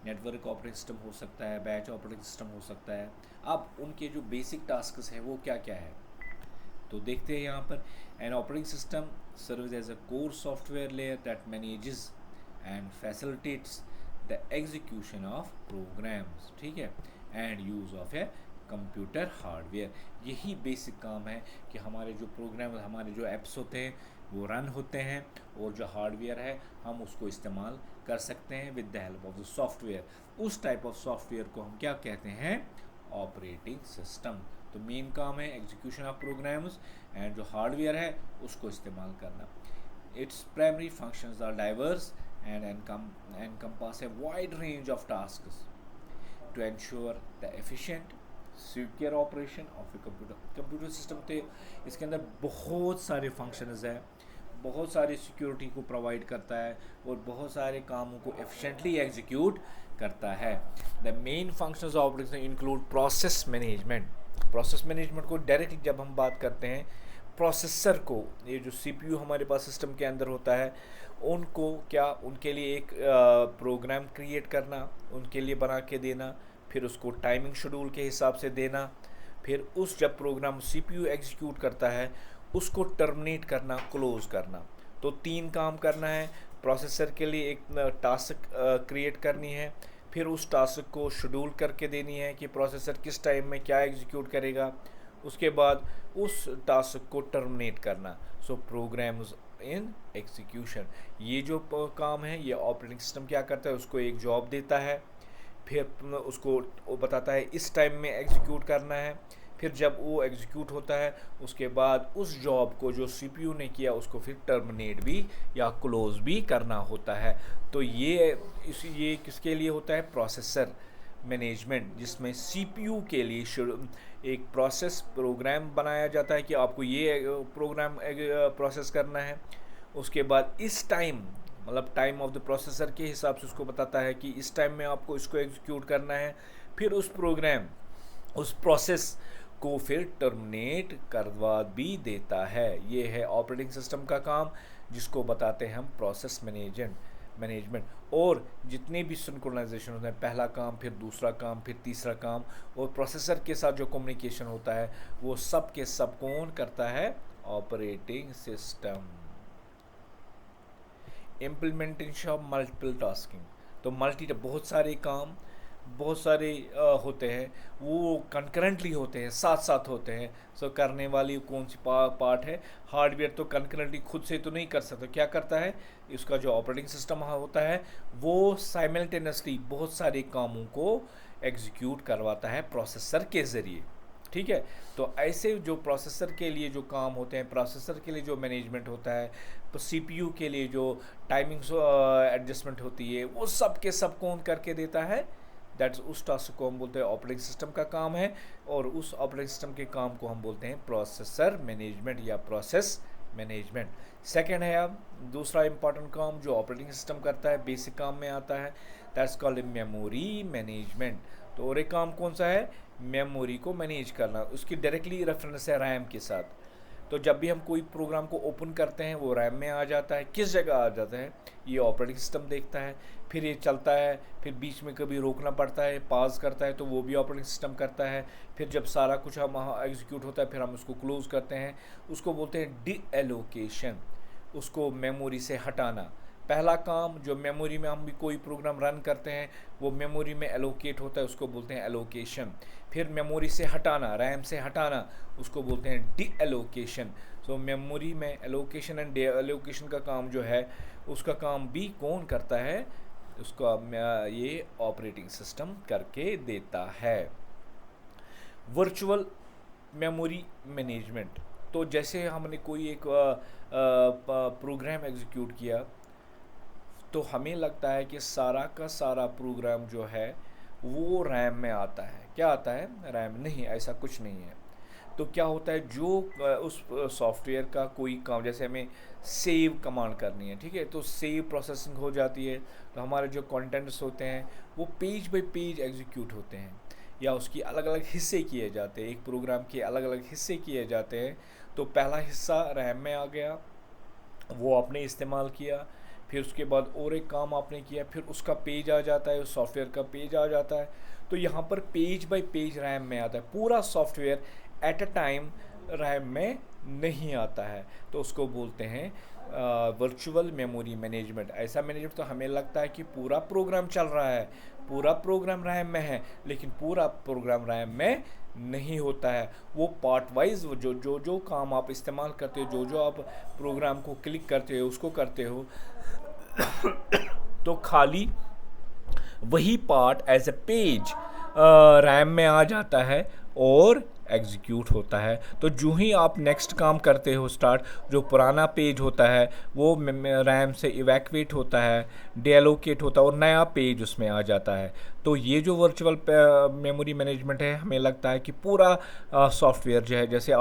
नेटवर्क ऑपरेटिंग सिस्टम हो सकता है, बैच ऑपरेटिंग सिस्टम हो सकता है। अब उनके जो बेसिक टास्क्स हैं वो क्या क्या है, तो देखते हैं यहाँ पर। An operating system serves as a core software layer that manages and facilitates the execution of programs, ठीक है, and use of a computer hardware. यही बेसिक काम है कि हमारे जो प्रोग्राम, हमारे जो ऐप्स होते हैं वो रन होते हैं, और जो हार्डवेयर है हम उसको इस्तेमाल कर सकते हैं with the help of the software. उस टाइप ऑफ सॉफ्टवेयर को हम क्या कहते हैं, ऑपरेटिंग सिस्टम। तो मेन काम है एग्जीक्यूशन ऑफ प्रोग्राम्स, एंड जो हार्डवेयर है उसको इस्तेमाल करना। Its primary functions are diverse and encompass a wide range of tasks to ensure the efficient secure operation of a computer system. थे इसके अंदर बहुत सारे फंक्शंस हैं, बहुत सारी सिक्योरिटी को प्रोवाइड करता है, और बहुत सारे कामों को एफिशिएंटली एग्जीक्यूट करता है। The main functions of operating include process management. Process management को डायरेक्टली जब हम बात करते हैं, प्रोसेसर को, ये जो सीपीयू हमारे पास सिस्टम के अंदर होता है, उनको क्या, उनके लिए एक प्रोग्राम क्रिएट करना, उनके लिए बना के देना, फिर उसको टाइमिंग शेड्यूल के हिसाब से देना, फिर उस जब प्रोग्राम सीपीयू एग्जीक्यूट करता है उसको टर्मिनेट करना, क्लोज करना। तो 3 काम करना है। प्रोसेसर के लिए एक टास्क क्रिएट करनी है, फिर उस टास्क को शेड्यूल करके देनी है कि प्रोसेसर किस टाइम में क्या एग्जीक्यूट करेगा, उसके बाद उस टास्क को टर्मिनेट करना। सो प्रोग्राम्स इन एग्जीक्यूशन, ये जो काम है ये ऑपरेटिंग सिस्टम क्या करता है, उसको एक जॉब देता है, फिर उसको बताता है इस टाइम में एग्जीक्यूट करना है, फिर जब वो एग्जीक्यूट होता है उसके बाद उस जॉब को जो सीपीयू ने किया उसको फिर टर्मिनेट भी या क्लोज भी करना होता है। तो ये किसके लिए होता है, प्रोसेसर मैनेजमेंट, जिसमें सीपीयू के लिए एक प्रोग्राम बनाया जाता है कि आपको ये प्रोग्राम प्रोसेस करना है। उसके बाद इस टाइम, मतलब टाइम ऑफ द प्रोसेसर के हिसाब से उसको बताता है कि इस टाइम में आपको इसको एग्जीक्यूट करना है, फिर उस प्रोसेस को फिर टर्मिनेट करवा भी देता है। ये है ऑपरेटिंग सिस्टम का काम, जिसको बताते हैं हम प्रोसेस मैनेजमेंट। और जितने भी सिंक्रोनाइजेशन होते हैं, पहला काम, फिर दूसरा काम, फिर तीसरा काम, और प्रोसेसर के साथ जो कम्युनिकेशन होता है वो सब के सब कौन करता है, operating system. Implementation of multiple tasking, तो बहुत सारे काम, बहुत सारे होते हैं, वो कंकरेंटली होते हैं, साथ साथ होते हैं। सो करने वाली कौन सी पार्ट है, हार्डवेयर तो कंकरेंटली खुद से तो नहीं कर सकता, क्या करता है, इसका जो ऑपरेटिंग सिस्टम होता है वो साइमल्टेनियसली बहुत सारे कामों को एग्जीक्यूट करवाता है प्रोसेसर के ज़रिए, ठीक है। तो ऐसे जो प्रोसेसर के लिए जो काम होते हैं, प्रोसेसर के लिए जो मैनेजमेंट होता है, तो सीपीयू के लिए जो टाइमिंग एडजस्टमेंट होती है, वो सब के सब कौन करके देता है, दैट्स उस टास्क को हम बोलते हैं ऑपरेटिंग सिस्टम का काम है, और उस ऑपरेटिंग सिस्टम के काम को हम बोलते हैं प्रोसेसर मैनेजमेंट या प्रोसेस मैनेजमेंट। सेकेंड है अब दूसरा इंपॉर्टेंट काम जो ऑपरेटिंग सिस्टम करता है, बेसिक काम में आता है, दैट्स कॉल्ड मेमोरी मैनेजमेंट। तो और एक काम कौन सा है, मेमोरी को मैनेज करना, उसकी डायरेक्टली रेफरेंस है रैम के साथ। तो जब भी हम कोई प्रोग्राम को ओपन करते हैं वो रैम में आ जाता है, किस जगह आ जाता है, ये ऑपरेटिंग सिस्टम देखता है, फिर ये चलता है, फिर बीच में कभी रोकना पड़ता है, पाज करता है, तो वो भी ऑपरेटिंग सिस्टम करता है। फिर जब सारा कुछ हम एग्जीक्यूट होता है फिर हम उसको क्लोज करते हैं, उसको बोलते हैं डी एलोकेशन, उसको मेमोरी से हटाना। पहला काम जो मेमोरी में हम भी कोई प्रोग्राम रन करते हैं वो मेमोरी में एलोकेट होता है, उसको बोलते हैं एलोकेशन। फिर मेमोरी से हटाना, रैम से हटाना, उसको बोलते हैं डी एलोकेशन। सो मेमोरी में एलोकेशन एंड डी एलोकेशन का काम जो है उसका काम भी कौन करता है, उसका ये ऑपरेटिंग सिस्टम करके देता है। वर्चुअल मेमोरी मैनेजमेंट, तो जैसे हमने कोई एक प्रोग्राम एग्जीक्यूट किया तो हमें लगता है कि सारा का सारा प्रोग्राम जो है वो रैम में आता है। क्या आता है? रैम। नहीं, ऐसा कुछ नहीं है। तो क्या होता है, जो उस सॉफ्टवेयर का कोई काम, जैसे हमें सेव कमांड करनी है, ठीक है, तो सेव प्रोसेसिंग हो जाती है, तो हमारे जो कंटेंट्स होते हैं वो पेज बाय पेज एग्जीक्यूट होते हैं या उसकी अलग अलग हिस्से किए जाते हैं, एक प्रोग्राम के अलग अलग हिस्से किए जाते हैं। तो पहला हिस्सा रैम में आ गया, वो आपने इस्तेमाल किया, फिर उसके बाद और एक काम आपने किया, फिर उसका पेज आ जाता है, उस सॉफ्टवेयर का पेज आ जाता है। तो यहाँ पर पेज बाय पेज रैम में आता है, पूरा software at a time RAM में नहीं आता है। तो उसको बोलते हैं वर्चुअल मेमोरी मैनेजमेंट। ऐसा मैनेजमेंट तो हमें लगता है कि पूरा प्रोग्राम चल रहा है, पूरा प्रोग्राम रैम में है, लेकिन पूरा प्रोग्राम रैम में नहीं होता है। वो पार्ट वाइज जो जो जो काम आप इस्तेमाल करते हो, जो जो आप प्रोग्राम को क्लिक करते हो, उसको करते हो, तो खाली वही part as a page RAM में आ जाता है और एग्जीक्यूट होता है। तो जो ही आप नेक्स्ट काम करते हो स्टार्ट, जो पुराना पेज होता है वो रैम से इवैक्यूएट होता है, डीएलोकेट होता है और नया पेज उसमें आ जाता है। तो ये जो वर्चुअल मेमोरी मैनेजमेंट है, हमें लगता है कि पूरा सॉफ्टवेयर जो है, जैसे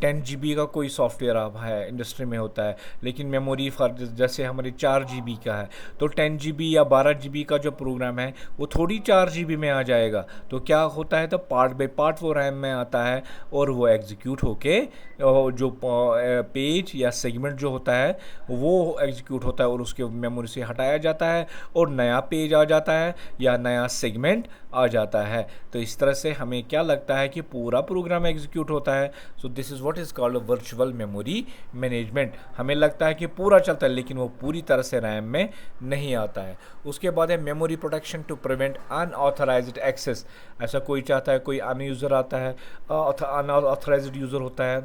10 GB का कोई सॉफ्टवेयर आप है इंडस्ट्री में होता है, लेकिन मेमोरी फॉर जैसे हमारे 4 GB का है, तो 10 GB या 12 GB का जो प्रोग्राम है वो थोड़ी 4 GB में आ जाएगा। तो क्या होता है, तो पार्ट बाय पार्ट वो रैम में आता है और वो एग्जीक्यूट होके जो पेज या सेगमेंट जो होता है वो एग्जीक्यूट होता है और उसके मेमोरी से हटाया जाता है और नया पेज आ जाता है या नया सेगमेंट आ जाता है। तो इस तरह से हमें क्या लगता है कि पूरा प्रोग्राम एग्जीक्यूट होता है। So this is what is called virtual memory management. हमें लगता है कि पूरा चलता है, लेकिन वो पूरी तरह से रैम में नहीं आता है। उसके बाद है memory protection to prevent unauthorized access. ऐसा कोई चाहता है, कोई अन यूज़र आता है, अनऑथराइज्ड यूज़र होता है,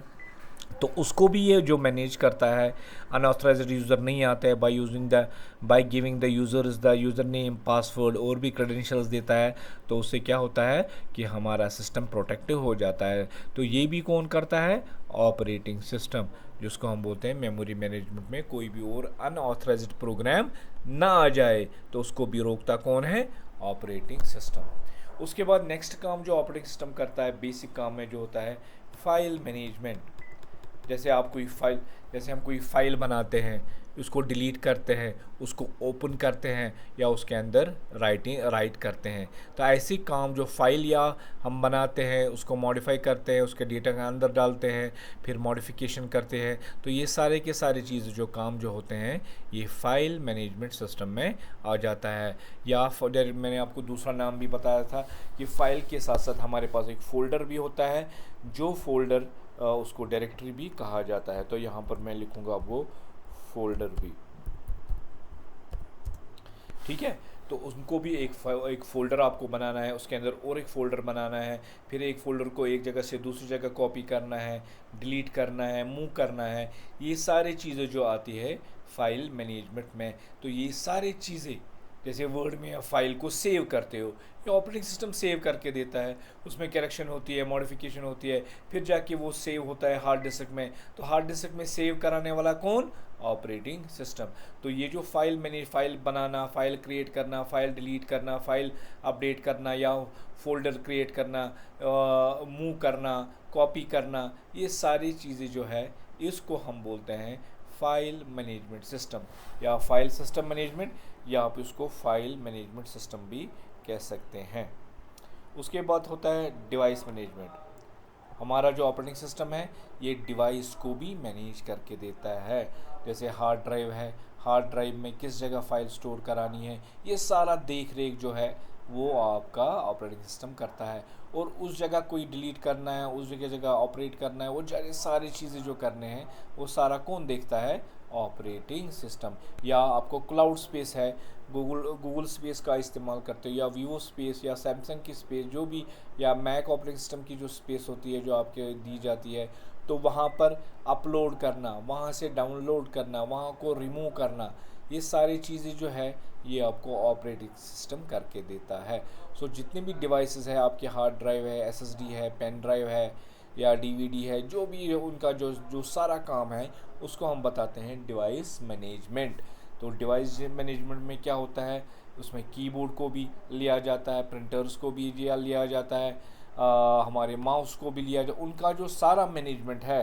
तो उसको भी ये जो मैनेज करता है। अनऑथराइज्ड यूज़र नहीं आते हैं, by giving the user the user name, password और भी क्रेडेंशियल्स देता है, तो उससे क्या होता है कि हमारा सिस्टम प्रोटेक्टिव हो जाता है। तो ये भी कौन करता है? ऑपरेटिंग सिस्टम, जिसको हम बोलते हैं मेमोरी मैनेजमेंट में कोई भी और अनऑथराइज्ड प्रोग्राम ना आ जाए तो उसको भी रोकता कौन है? Operating system. उसके बाद नेक्स्ट काम जो ऑपरेटिंग सिस्टम करता है, बेसिक काम में जो होता है फाइल मैनेजमेंट। जैसे हम कोई फाइल बनाते हैं, उसको डिलीट करते हैं, उसको ओपन करते हैं या उसके अंदर राइट करते हैं। तो ऐसी काम जो फाइल या हम बनाते हैं, उसको मॉडिफाई करते हैं, उसके डेटा के अंदर डालते हैं, फिर मॉडिफिकेशन करते हैं, तो ये सारे के सारे चीज़ जो काम जो होते हैं ये फाइल मैनेजमेंट सिस्टम में आ जाता है। या मैंने आपको दूसरा नाम भी बताया था कि फ़ाइल के साथ साथ हमारे पास एक फ़ोल्डर भी होता है, जो फ़ोल्डर उसको डायरेक्टरी भी कहा जाता है। तो यहाँ पर मैं लिखूँगा वो फोल्डर भी, ठीक है। तो उनको भी एक फ़ोल्डर आपको बनाना है, उसके अंदर और एक फ़ोल्डर बनाना है, फिर एक फ़ोल्डर को एक जगह से दूसरी जगह कॉपी करना है, डिलीट करना है, मूव करना है। ये सारी चीज़ें जो आती है फाइल मैनेजमेंट में। तो ये सारी चीज़ें, जैसे वर्ड में आप फाइल को सेव करते हो, ये ऑपरेटिंग सिस्टम सेव करके देता है, उसमें करेक्शन होती है, मॉडिफिकेशन होती है, फिर जाके वो सेव होता है हार्ड डिस्क में। तो हार्ड डिस्क में सेव कराने वाला कौन? Operating system. तो ये जो फाइल बनाना, फाइल क्रिएट करना, फाइल डिलीट करना, फाइल अपडेट करना या फोल्डर क्रिएट करना, मूव करना, कॉपी करना, ये सारी चीज़ें जो है इसको हम बोलते हैं फाइल मैनेजमेंट सिस्टम या फाइल सिस्टम मैनेजमेंट, या आप इसको फाइल मैनेजमेंट सिस्टम भी कह सकते हैं। उसके बाद होता है डिवाइस मैनेजमेंट। हमारा जो ऑपरेटिंग सिस्टम है ये डिवाइस को भी मैनेज करके देता है। जैसे हार्ड ड्राइव है, हार्ड ड्राइव में किस जगह फ़ाइल स्टोर करानी है, ये सारा देख रेख जो है वो आपका ऑपरेटिंग सिस्टम करता है। और उस जगह कोई डिलीट करना है, उस जगह ऑपरेट करना है, वो सारी चीज़ें जो करने हैं वो सारा कौन देखता है? Operating system. या आपको क्लाउड स्पेस है, गूगल स्पेस का इस्तेमाल करते हो, या वीवो स्पेस या सैमसंग की स्पेस जो भी, या मैक ऑपरेटिंग सिस्टम की जो स्पेस होती है जो आपके दी जाती है, तो वहाँ पर अपलोड करना, वहाँ से डाउनलोड करना, वहाँ को रिमूव करना, ये सारी चीज़ें जो है ये आपको ऑपरेटिंग सिस्टम करके देता है। सो जितने भी डिवाइसेस है, आपके हार्ड ड्राइव है, एसएसडी है, पेन ड्राइव है या डीवीडी है, जो भी है उनका जो जो सारा काम है उसको हम बताते हैं डिवाइस मैनेजमेंट। तो डिवाइस मैनेजमेंट में क्या होता है? उसमें कीबोर्ड को भी लिया जाता है, प्रिंटर्स को भी लिया जाता है, हमारे माउस को भी लिया जाता है। उनका जो सारा मैनेजमेंट है,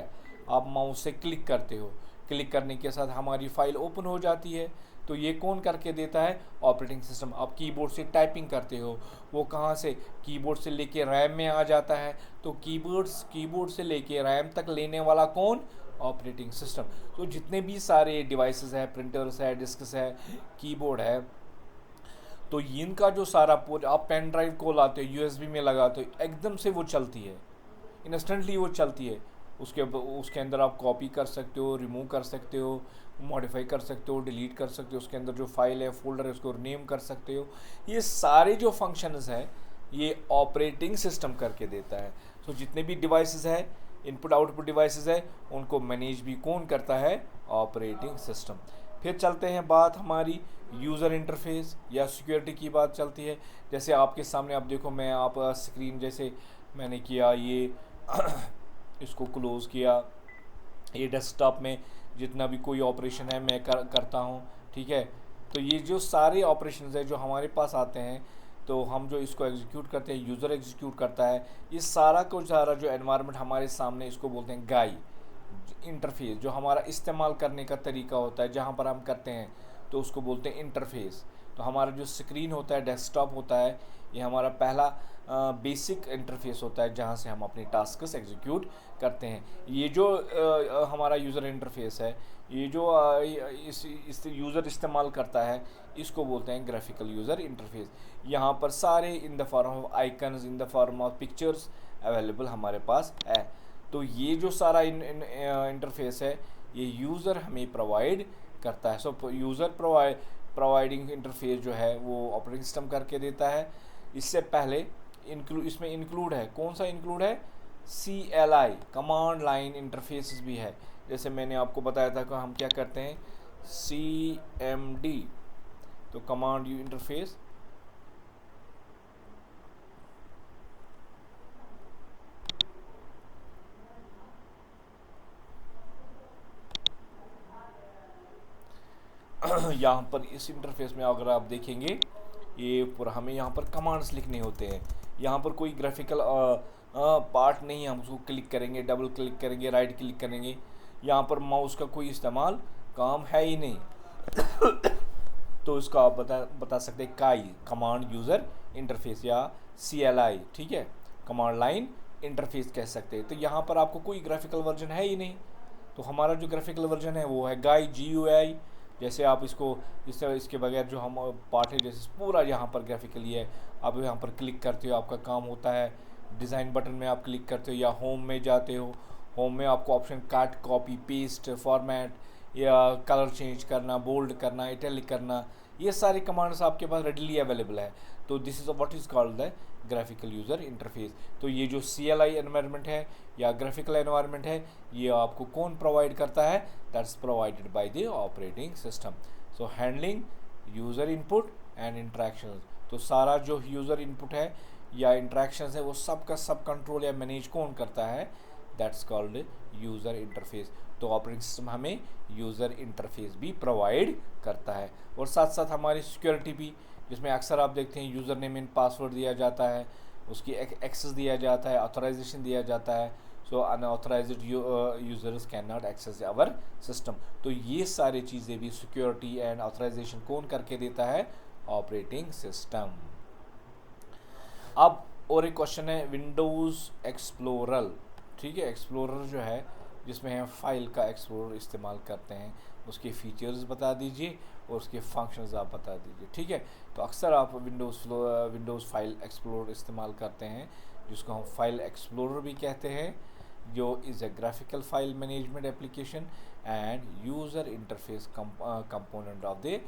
आप माउस से क्लिक करते हो, क्लिक करने के साथ हमारी फाइल ओपन हो जाती है, तो ये कौन करके देता है? Operating system. आप कीबोर्ड से टाइपिंग करते हो, वो कहाँ से? कीबोर्ड से लेके रैम में आ जाता है, तो कीबोर्ड से लेके रैम तक लेने वाला कौन? Operating system. तो जितने भी सारे डिवाइसेस है, प्रिंटर्स है, डिस्क्स है, कीबोर्ड है, तो इनका जो सारा पूरा, आप पेन ड्राइव को लाते हो, यूएसबी में लगाते हो, एकदम से वो चलती है, इंस्टेंटली वो चलती है। उसके अंदर आप कॉपी कर सकते हो, रिमूव कर सकते हो, मॉडिफाई कर सकते हो, डिलीट कर सकते हो, उसके अंदर जो फाइल है, फोल्डर है, उसको नेम कर सकते हो। ये सारे जो फंक्शंस हैं ये ऑपरेटिंग सिस्टम करके देता है। तो जितने भी डिवाइसेस है, इनपुट आउटपुट डिवाइसेस है, उनको मैनेज भी कौन करता है? Operating system. फिर चलते हैं बात हमारी यूज़र इंटरफेस या सिक्योरिटी की बात चलती है। जैसे आपके सामने आप देखो, मैं आप स्क्रीन जैसे मैंने किया, ये इसको क्लोज़ किया, ये डेस्कटॉप में जितना भी कोई ऑपरेशन है मैं करता हूँ, ठीक है। तो ये जो सारे ऑपरेशंस है जो हमारे पास आते हैं, तो हम जो इसको एग्जीक्यूट करते हैं, यूज़र एग्जीक्यूट करता है, ये सारा को सारा जो एनवायरनमेंट हमारे सामने, इसको बोलते हैं गाई इंटरफेस। जो हमारा इस्तेमाल करने का तरीका होता है, जहाँ पर हम करते हैं, तो उसको बोलते हैं इंटरफेस। तो हमारा जो स्क्रीन होता है, डेस्कटॉप होता है, ये हमारा पहला बेसिक इंटरफेस होता है जहाँ से हम अपने टास्क्स एग्जीक्यूट करते हैं। ये जो हमारा यूज़र इंटरफेस है, ये जो इस यूज़र इस्तेमाल करता है, इसको बोलते हैं ग्राफिकल यूज़र इंटरफेस। यहाँ पर सारे in the form of icons, in the form of pictures available हमारे पास है। तो ये जो सारा इंटरफेस है, ये यूज़र हमें प्रोवाइड करता है। सो यूज़र प्रोवाइडिंग इंटरफेस जो है वो ऑपरेटिंग सिस्टम करके देता है। इससे पहले इसमें इंक्लूड है, कौन सा इंक्लूड है? CLI, कमांड लाइन इंटरफेस भी है। जैसे मैंने आपको बताया था कि हम क्या करते हैं, CMD, तो कमांड यू इंटरफेस। यहाँ पर इस इंटरफेस में अगर आप देखेंगे, ये पूरा हमें यहाँ पर कमांड्स लिखने होते हैं। यहाँ पर कोई ग्राफिकल पार्ट नहीं है, हम उसको क्लिक करेंगे, डबल क्लिक करेंगे, राइट क्लिक करेंगे, यहाँ पर माउस का कोई इस्तेमाल काम है ही नहीं। तो इसको आप बता सकते हैं काई, कमांड यूज़र इंटरफेस, या CLI, ठीक है, कमांड लाइन इंटरफेस कह सकते हैं। तो यहाँ पर आपको कोई ग्राफिकल वर्जन है ही नहीं, तो हमारा जो ग्राफिकल वर्जन है वो है गाई, GUI। जैसे आप इसके बगैर जो हम पार्ट है, जैसे पूरा यहाँ पर ग्राफिकली है, आप यहाँ पर क्लिक करते हो, आपका काम होता है। डिज़ाइन बटन में आप क्लिक करते हो या होम में जाते हो, होम में आपको option cut, copy, paste, format, या कलर चेंज करना, बोल्ड करना, इटैलिक करना, ये सारे कमांड्स आपके पास रेडीली अवेलेबल है। तो this is what is called the graphical user interface. तो ये जो CLI एनवायरनमेंट है या ग्राफिकल एनवायरनमेंट है, ये आपको कौन प्रोवाइड करता है? That's provided by the operating system. So handling user input and interactions, तो सारा जो यूज़र इनपुट है या इंट्रैक्शंस है वो सब का सब कंट्रोल या मैनेज कौन करता है? That's called user interface. तो ऑपरेटिंग सिस्टम हमें यूज़र इंटरफेस भी प्रोवाइड करता है, और साथ साथ हमारी सिक्योरिटी भी, जिसमें अक्सर आप देखते हैं यूज़र नेम एंड पासवर्ड दिया जाता है, उसकी एक्सेस दिया जाता है, ऑथराइजेशन दिया जाता है। So unauthorized users can not access our system. तो ये सारी चीज़ें भी सिक्योरिटी एंड ऑथराइजेशन कौन करके देता है? Operating system. अब और एक क्वेश्चन है विंडोज़ एक्सप्लोरर, ठीक है। एक्सप्लोरर जो है जिसमें हम फाइल का एक्सप्लोरर इस्तेमाल करते हैं, उसके फीचर्स बता दीजिए और उसके फंक्शंस आप बता दीजिए, ठीक है। तो अक्सर आप विंडोज़ फाइल एक्सप्लोरर इस्तेमाल करते हैं, जिसको हम फाइल एक्सप्लोरर भी कहते हैं, जो is a graphical file management application end user interface component of the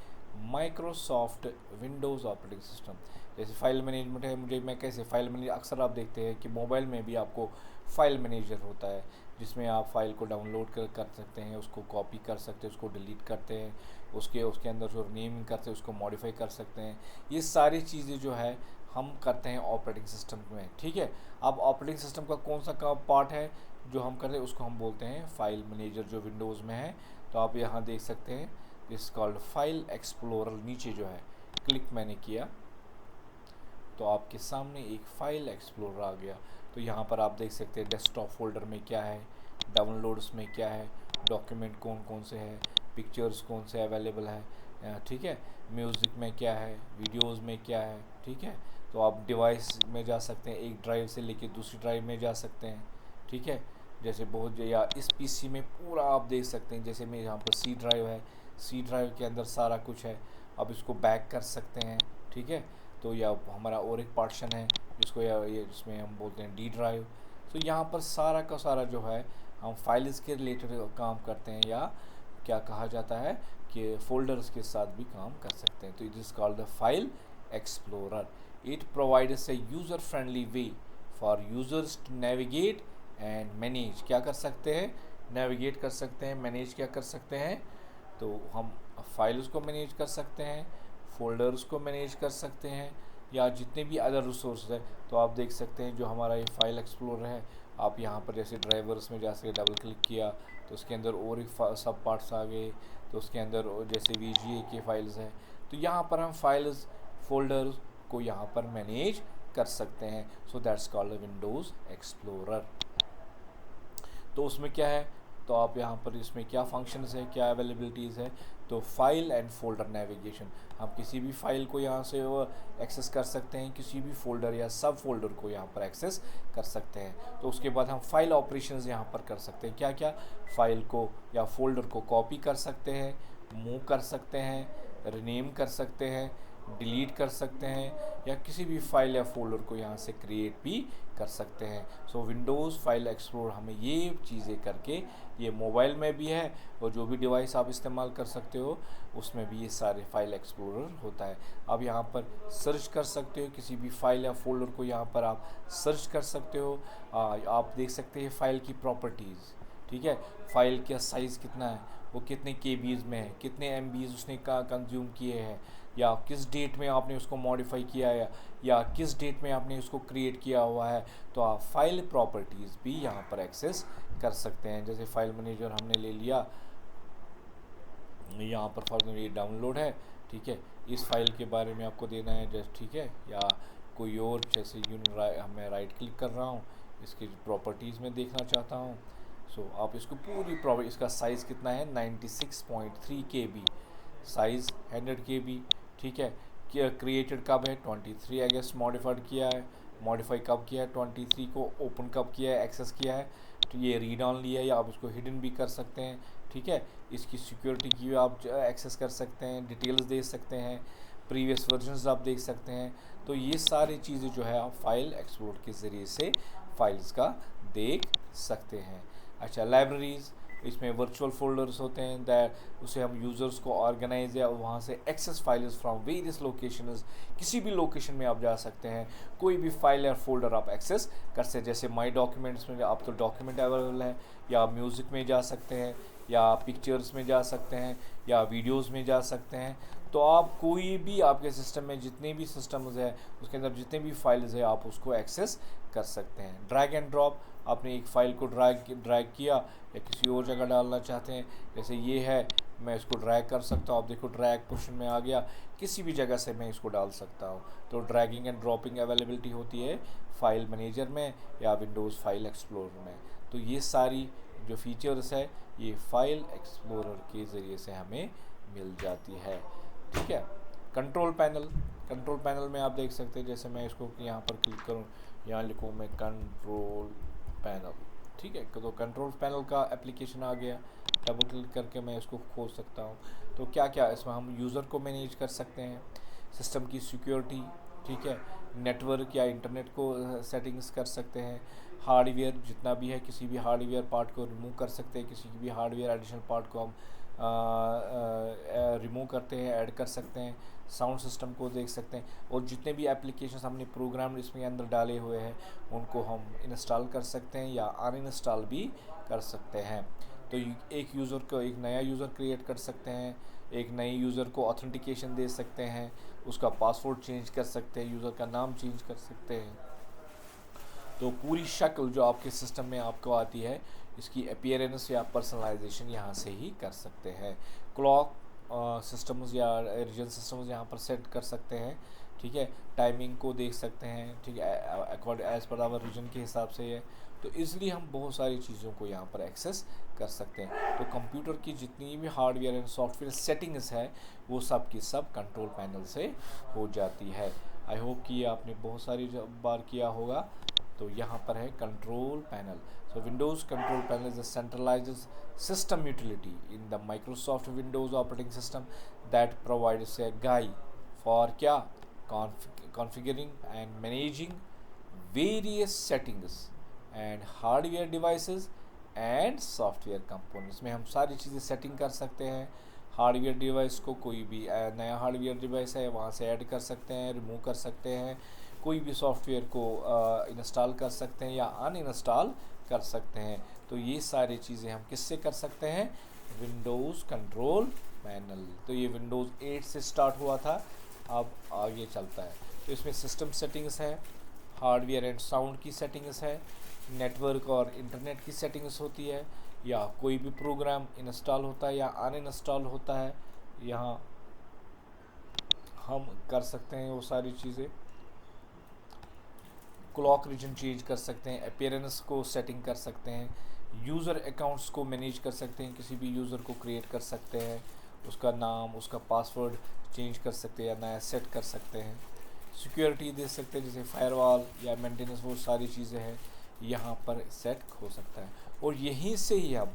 Microsoft Windows operating system. जैसे फाइल मैनेजमेंट है, मैं कैसे फाइल मैनेज, अक्सर आप देखते हैं कि मोबाइल में भी आपको फाइल मैनेजर होता है, जिसमें आप फाइल को डाउनलोड कर सकते हैं, उसको कॉपी कर सकते हैं, उसको डिलीट करते हैं, उसके अंदर जो नेम करते हैं उसको मॉडिफाई कर सकते हैं। ये सारी चीज़ें जो है हम करते हैं ऑपरेटिंग सिस्टम में, ठीक है। अब ऑपरेटिंग सिस्टम का कौन सा का पार्ट है जो हम करते हैं, उसको हम बोलते हैं फाइल मैनेजर, जो विंडोज़ में है। तो आप यहाँ देख सकते हैं इस कॉल्ड फाइल एक्सप्लोरर, नीचे जो है क्लिक मैंने किया तो आपके सामने एक फाइल एक्सप्लोरर आ गया। तो यहाँ पर आप देख सकते हैं डेस्कटॉप फोल्डर में क्या है, डाउनलोड्स में क्या है, डॉक्यूमेंट कौन कौन से हैं, पिक्चर्स कौन से अवेलेबल है, ठीक है, म्यूज़िक में क्या है, वीडियोस में क्या है, ठीक है। तो आप डिवाइस में जा सकते हैं, एक ड्राइव से लेके दूसरी ड्राइव में जा सकते हैं, ठीक है। जैसे बहुत, या इस पीसी में पूरा आप देख सकते हैं, जैसे मेरे यहाँ पर सी ड्राइव है, सी ड्राइव के अंदर सारा कुछ है, आप इसको बैक कर सकते हैं, ठीक है। तो या हमारा और एक पार्टीशन है जिसको या ये जिसमें हम बोलते हैं डी ड्राइव। तो यहाँ पर सारा का सारा जो है हम फाइल्स के रिलेटेड काम करते हैं, या क्या कहा जाता है कि फोल्डर्स के साथ भी काम कर सकते हैं। तो it is called the file explorer. It provides a user friendly way for users to navigate and manage. क्या कर सकते हैं, नेविगेट कर सकते हैं, मैनेज क्या कर सकते हैं, तो हम फाइल्स को मैनेज कर सकते हैं, फोल्डर्स को मैनेज कर सकते हैं, या जितने भी अदर रिसोर्स है। तो आप देख सकते हैं जो हमारा ये फाइल एक्सप्लोरर है, आप यहाँ पर जैसे ड्राइवर्स में जैसे डबल क्लिक किया तो उसके अंदर और एक सब पार्ट्स आ गए, तो उसके अंदर जैसे VGA के फाइल्स हैं, तो यहाँ पर हम फाइल्स फोल्डर्स को यहाँ पर मैनेज कर सकते हैं। So that's called Windows explorer. तो उसमें क्या है, तो आप यहाँ पर इसमें क्या फंक्शंस है, क्या अवेलेबिलिटीज़ है, तो फाइल एंड फोल्डर नेविगेशन। हम किसी भी फाइल को यहाँ से एक्सेस कर सकते हैं, किसी भी फोल्डर या सब फोल्डर को यहाँ पर एक्सेस कर सकते हैं। तो उसके बाद हम फाइल ऑपरेशंस यहाँ पर कर सकते हैं, क्या क्या, फाइल को या फोल्डर को कॉपी कर सकते हैं, मूव कर सकते हैं, रीनेम कर सकते हैं, डिलीट कर सकते हैं, या किसी भी फाइल या फोल्डर को यहाँ से क्रिएट भी कर सकते हैं। सो विंडोज़ फाइल एक्सप्लोरर हमें ये चीज़ें करके, ये मोबाइल में भी है और जो भी डिवाइस आप इस्तेमाल कर सकते हो उसमें भी ये सारे फाइल एक्सप्लोरर होता है। आप यहाँ पर सर्च कर सकते हो किसी भी फाइल या फोल्डर को, यहाँ पर आप सर्च कर सकते हो। आप देख सकते हैं फाइल की प्रॉपर्टीज़, ठीक है, फाइल का साइज़ कितना है, वो कितने KBs में है, कितने MBs उसने कंज्यूम किए हैं, या किस डेट में आपने उसको मॉडिफाई किया है, या किस डेट में आपने उसको क्रिएट किया हुआ है। तो आप फाइल प्रॉपर्टीज़ भी यहाँ पर एक्सेस कर सकते हैं। जैसे फाइल मैनेजर हमने ले लिया, यहाँ पर फॉर ये डाउनलोड है, ठीक है, इस फाइल के बारे में आपको देना है जस्ट, ठीक है, या कोई और, जैसे मैं राइट क्लिक कर रहा हूँ, इसकी प्रॉपर्टीज़ में देखना चाहता हूँ। सो आप इसको पूरी इसका साइज़ कितना है, 96.3 KB, साइज़ 100 KB, ठीक है। क्रिएटेड कब है, 23 आई गेस, मॉडिफाइड किया है, मॉडिफाई कब किया है, 23 को, ओपन कब किया है, एक्सेस किया है, तो ये रीड ऑन लिया है, या आप इसको हिडन भी कर सकते हैं, ठीक है। इसकी सिक्योरिटी की आप एक्सेस कर सकते हैं, डिटेल्स दे सकते हैं, प्रीवियस वर्जन्स आप देख सकते हैं। तो ये सारी चीज़ें जो है आप फाइल एक्सप्लोर के ज़रिए से फाइल्स का देख सकते हैं। अच्छा, लाइब्रेरीज़, इसमें वर्चुअल फोल्डर्स होते हैं, दैट उसे हम यूज़र्स को ऑर्गेनाइज या वहाँ से access files from various locations, किसी भी लोकेशन में आप जा सकते हैं, कोई भी फाइल या फोल्डर आप एक्सेस कर सकते हैं। जैसे माई डॉक्यूमेंट्स में आप तो डॉक्यूमेंट अवेलेबल है, या म्यूज़िक में जा सकते हैं, या पिक्चर्स में जा सकते हैं, या वीडियोज़ में जा सकते हैं। तो आप कोई भी आपके सिस्टम में जितने भी सिस्टम्स है उसके अंदर जितने भी फाइल्स है आप उसको एक्सेस कर सकते हैं। ड्रैग एंड ड्रॉप, आपने एक फ़ाइल को ड्रैग किया या किसी और जगह डालना चाहते हैं, जैसे ये है, मैं इसको ड्रैग कर सकता हूँ, आप देखो ड्रैग पोर्शन में आ गया, किसी भी जगह से मैं इसको डाल सकता हूँ। तो ड्रैगिंग एंड ड्रॉपिंग अवेलेबिलिटी होती है फाइल मैनेजर में या विंडोज़ फाइल एक्सप्लोरर में। तो ये सारी जो फीचर्स है ये फाइल एक्सप्लोरर के ज़रिए से हमें मिल जाती है, ठीक है। कंट्रोल पैनल में आप देख सकते हैं, जैसे मैं इसको यहाँ पर क्लिक करूँ, यहाँ लिखूँ मैं कंट्रोल पैनल, ठीक है। तो कंट्रोल पैनल का एप्लीकेशन आ गया, डबल क्लिक करके मैं इसको खोल सकता हूँ। तो क्या क्या इसमें हम यूज़र को मैनेज कर सकते हैं, सिस्टम की सिक्योरिटी, ठीक है, नेटवर्क या इंटरनेट को सेटिंग्स कर सकते हैं, हार्डवेयर जितना भी है किसी भी हार्डवेयर पार्ट को रिमूव कर सकते हैं, किसी भी हार्डवेयर एडिशनल पार्ट को हम रिमूव करते हैं, ऐड कर सकते हैं, साउंड सिस्टम को देख सकते हैं, और जितने भी एप्लीकेशंस हमने प्रोग्राम इसमें अंदर डाले हुए हैं उनको हम इंस्टॉल कर सकते हैं या अनइंस्टॉल भी कर सकते हैं। तो एक यूज़र को एक नया यूज़र क्रिएट कर सकते हैं, एक नए यूज़र को ऑथेंटिकेशन दे सकते हैं, उसका पासवर्ड चेंज कर सकते हैं, यूज़र का नाम चेंज कर सकते हैं। तो पूरी शक्ल जो आपके सिस्टम में आपको आती है, इसकी अपीयरेंस या पर्सनलाइजेशन यहाँ से ही कर सकते हैं। क्लॉक सिस्टम्स या रीजन सिस्टम्स यहाँ पर सेट कर सकते हैं, ठीक है, टाइमिंग को देख सकते हैं, ठीक है, according as per our region के हिसाब से है। तो इसलिए हम बहुत सारी चीज़ों को यहाँ पर एक्सेस कर सकते हैं। तो कंप्यूटर की जितनी भी हार्डवेयर एंड सॉफ्टवेयर सेटिंग्स है वो सब की सब कंट्रोल पैनल से हो जाती है। आई होप कि ये आपने बहुत सारी बार किया होगा। तो यहाँ पर है control panel. So Windows control panel is a centralised system utility in the Microsoft Windows operating system that provides a guide for क्या configuring and managing various settings and hardware devices and software components। में हम सारी चीज़ें setting कर सकते हैं। Hardware device को कोई भी नया हार्डवेयर डिवाइस है वहाँ से ऐड कर सकते हैं, रिमूव कर सकते हैं, कोई भी सॉफ्टवेयर को इंस्टॉल कर सकते हैं या अनइंस्टॉल कर सकते हैं। तो ये सारी चीज़ें हम किससे कर सकते हैं? Windows control panel. तो ये विंडोज़ 8 से स्टार्ट हुआ था, अब आगे चलता है। तो इसमें सिस्टम सेटिंग्स है, हार्डवेयर एंड साउंड की सेटिंग्स है, नेटवर्क और इंटरनेट की सेटिंग्स होती है, या कोई भी प्रोग्राम इंस्टॉल होता है या अनइंस्टॉल होता है, यहाँ हम कर सकते हैं वो सारी चीज़ें। क्लॉक रीजन चेंज कर सकते हैं, अपीयरेंस को सेटिंग कर सकते हैं, यूज़र अकाउंट्स को मैनेज कर सकते हैं, किसी भी यूज़र को क्रिएट कर सकते हैं, उसका नाम, उसका पासवर्ड चेंज कर सकते हैं या नया सेट कर सकते हैं, सिक्योरिटी दे सकते हैं जैसे फायरवॉल या मेंटेनेंस, वो सारी चीज़ें हैं यहाँ पर सेट हो सकता है। और यहीं से ही हम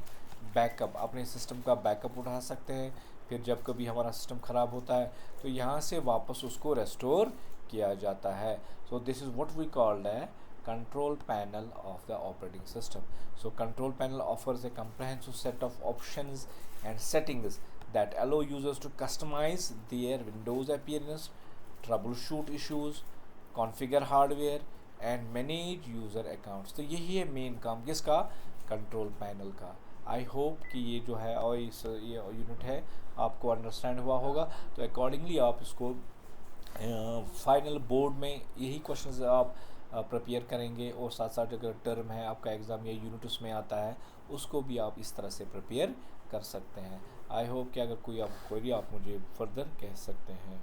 बैकअप, अपने सिस्टम का बैकअप उठा सकते हैं। फिर जब कभी हमारा सिस्टम ख़राब होता है तो यहाँ से वापस उसको रेस्टोर किया जाता है। So this is what we called है control panel of the operating system. So control panel offers a comprehensive set of options and settings that allow users to customize their Windows appearance, troubleshoot issues, configure hardware and manage user accounts। तो यही है main काम किसका? Control panel का। I hope कि ये जो है और ये यूनिट है आपको अंडरस्टैंड हुआ होगा। तो अकॉर्डिंगली आप इसको फाइनल बोर्ड में यही क्वेश्चंस आप प्रिपेयर करेंगे, और साथ साथ अगर टर्म है आपका एग्ज़ाम या यूनिट उसमें आता है उसको भी आप इस तरह से प्रिपेयर कर सकते हैं। आई होप कि अगर कोई आप क्वेरी आप मुझे फर्दर कह सकते हैं।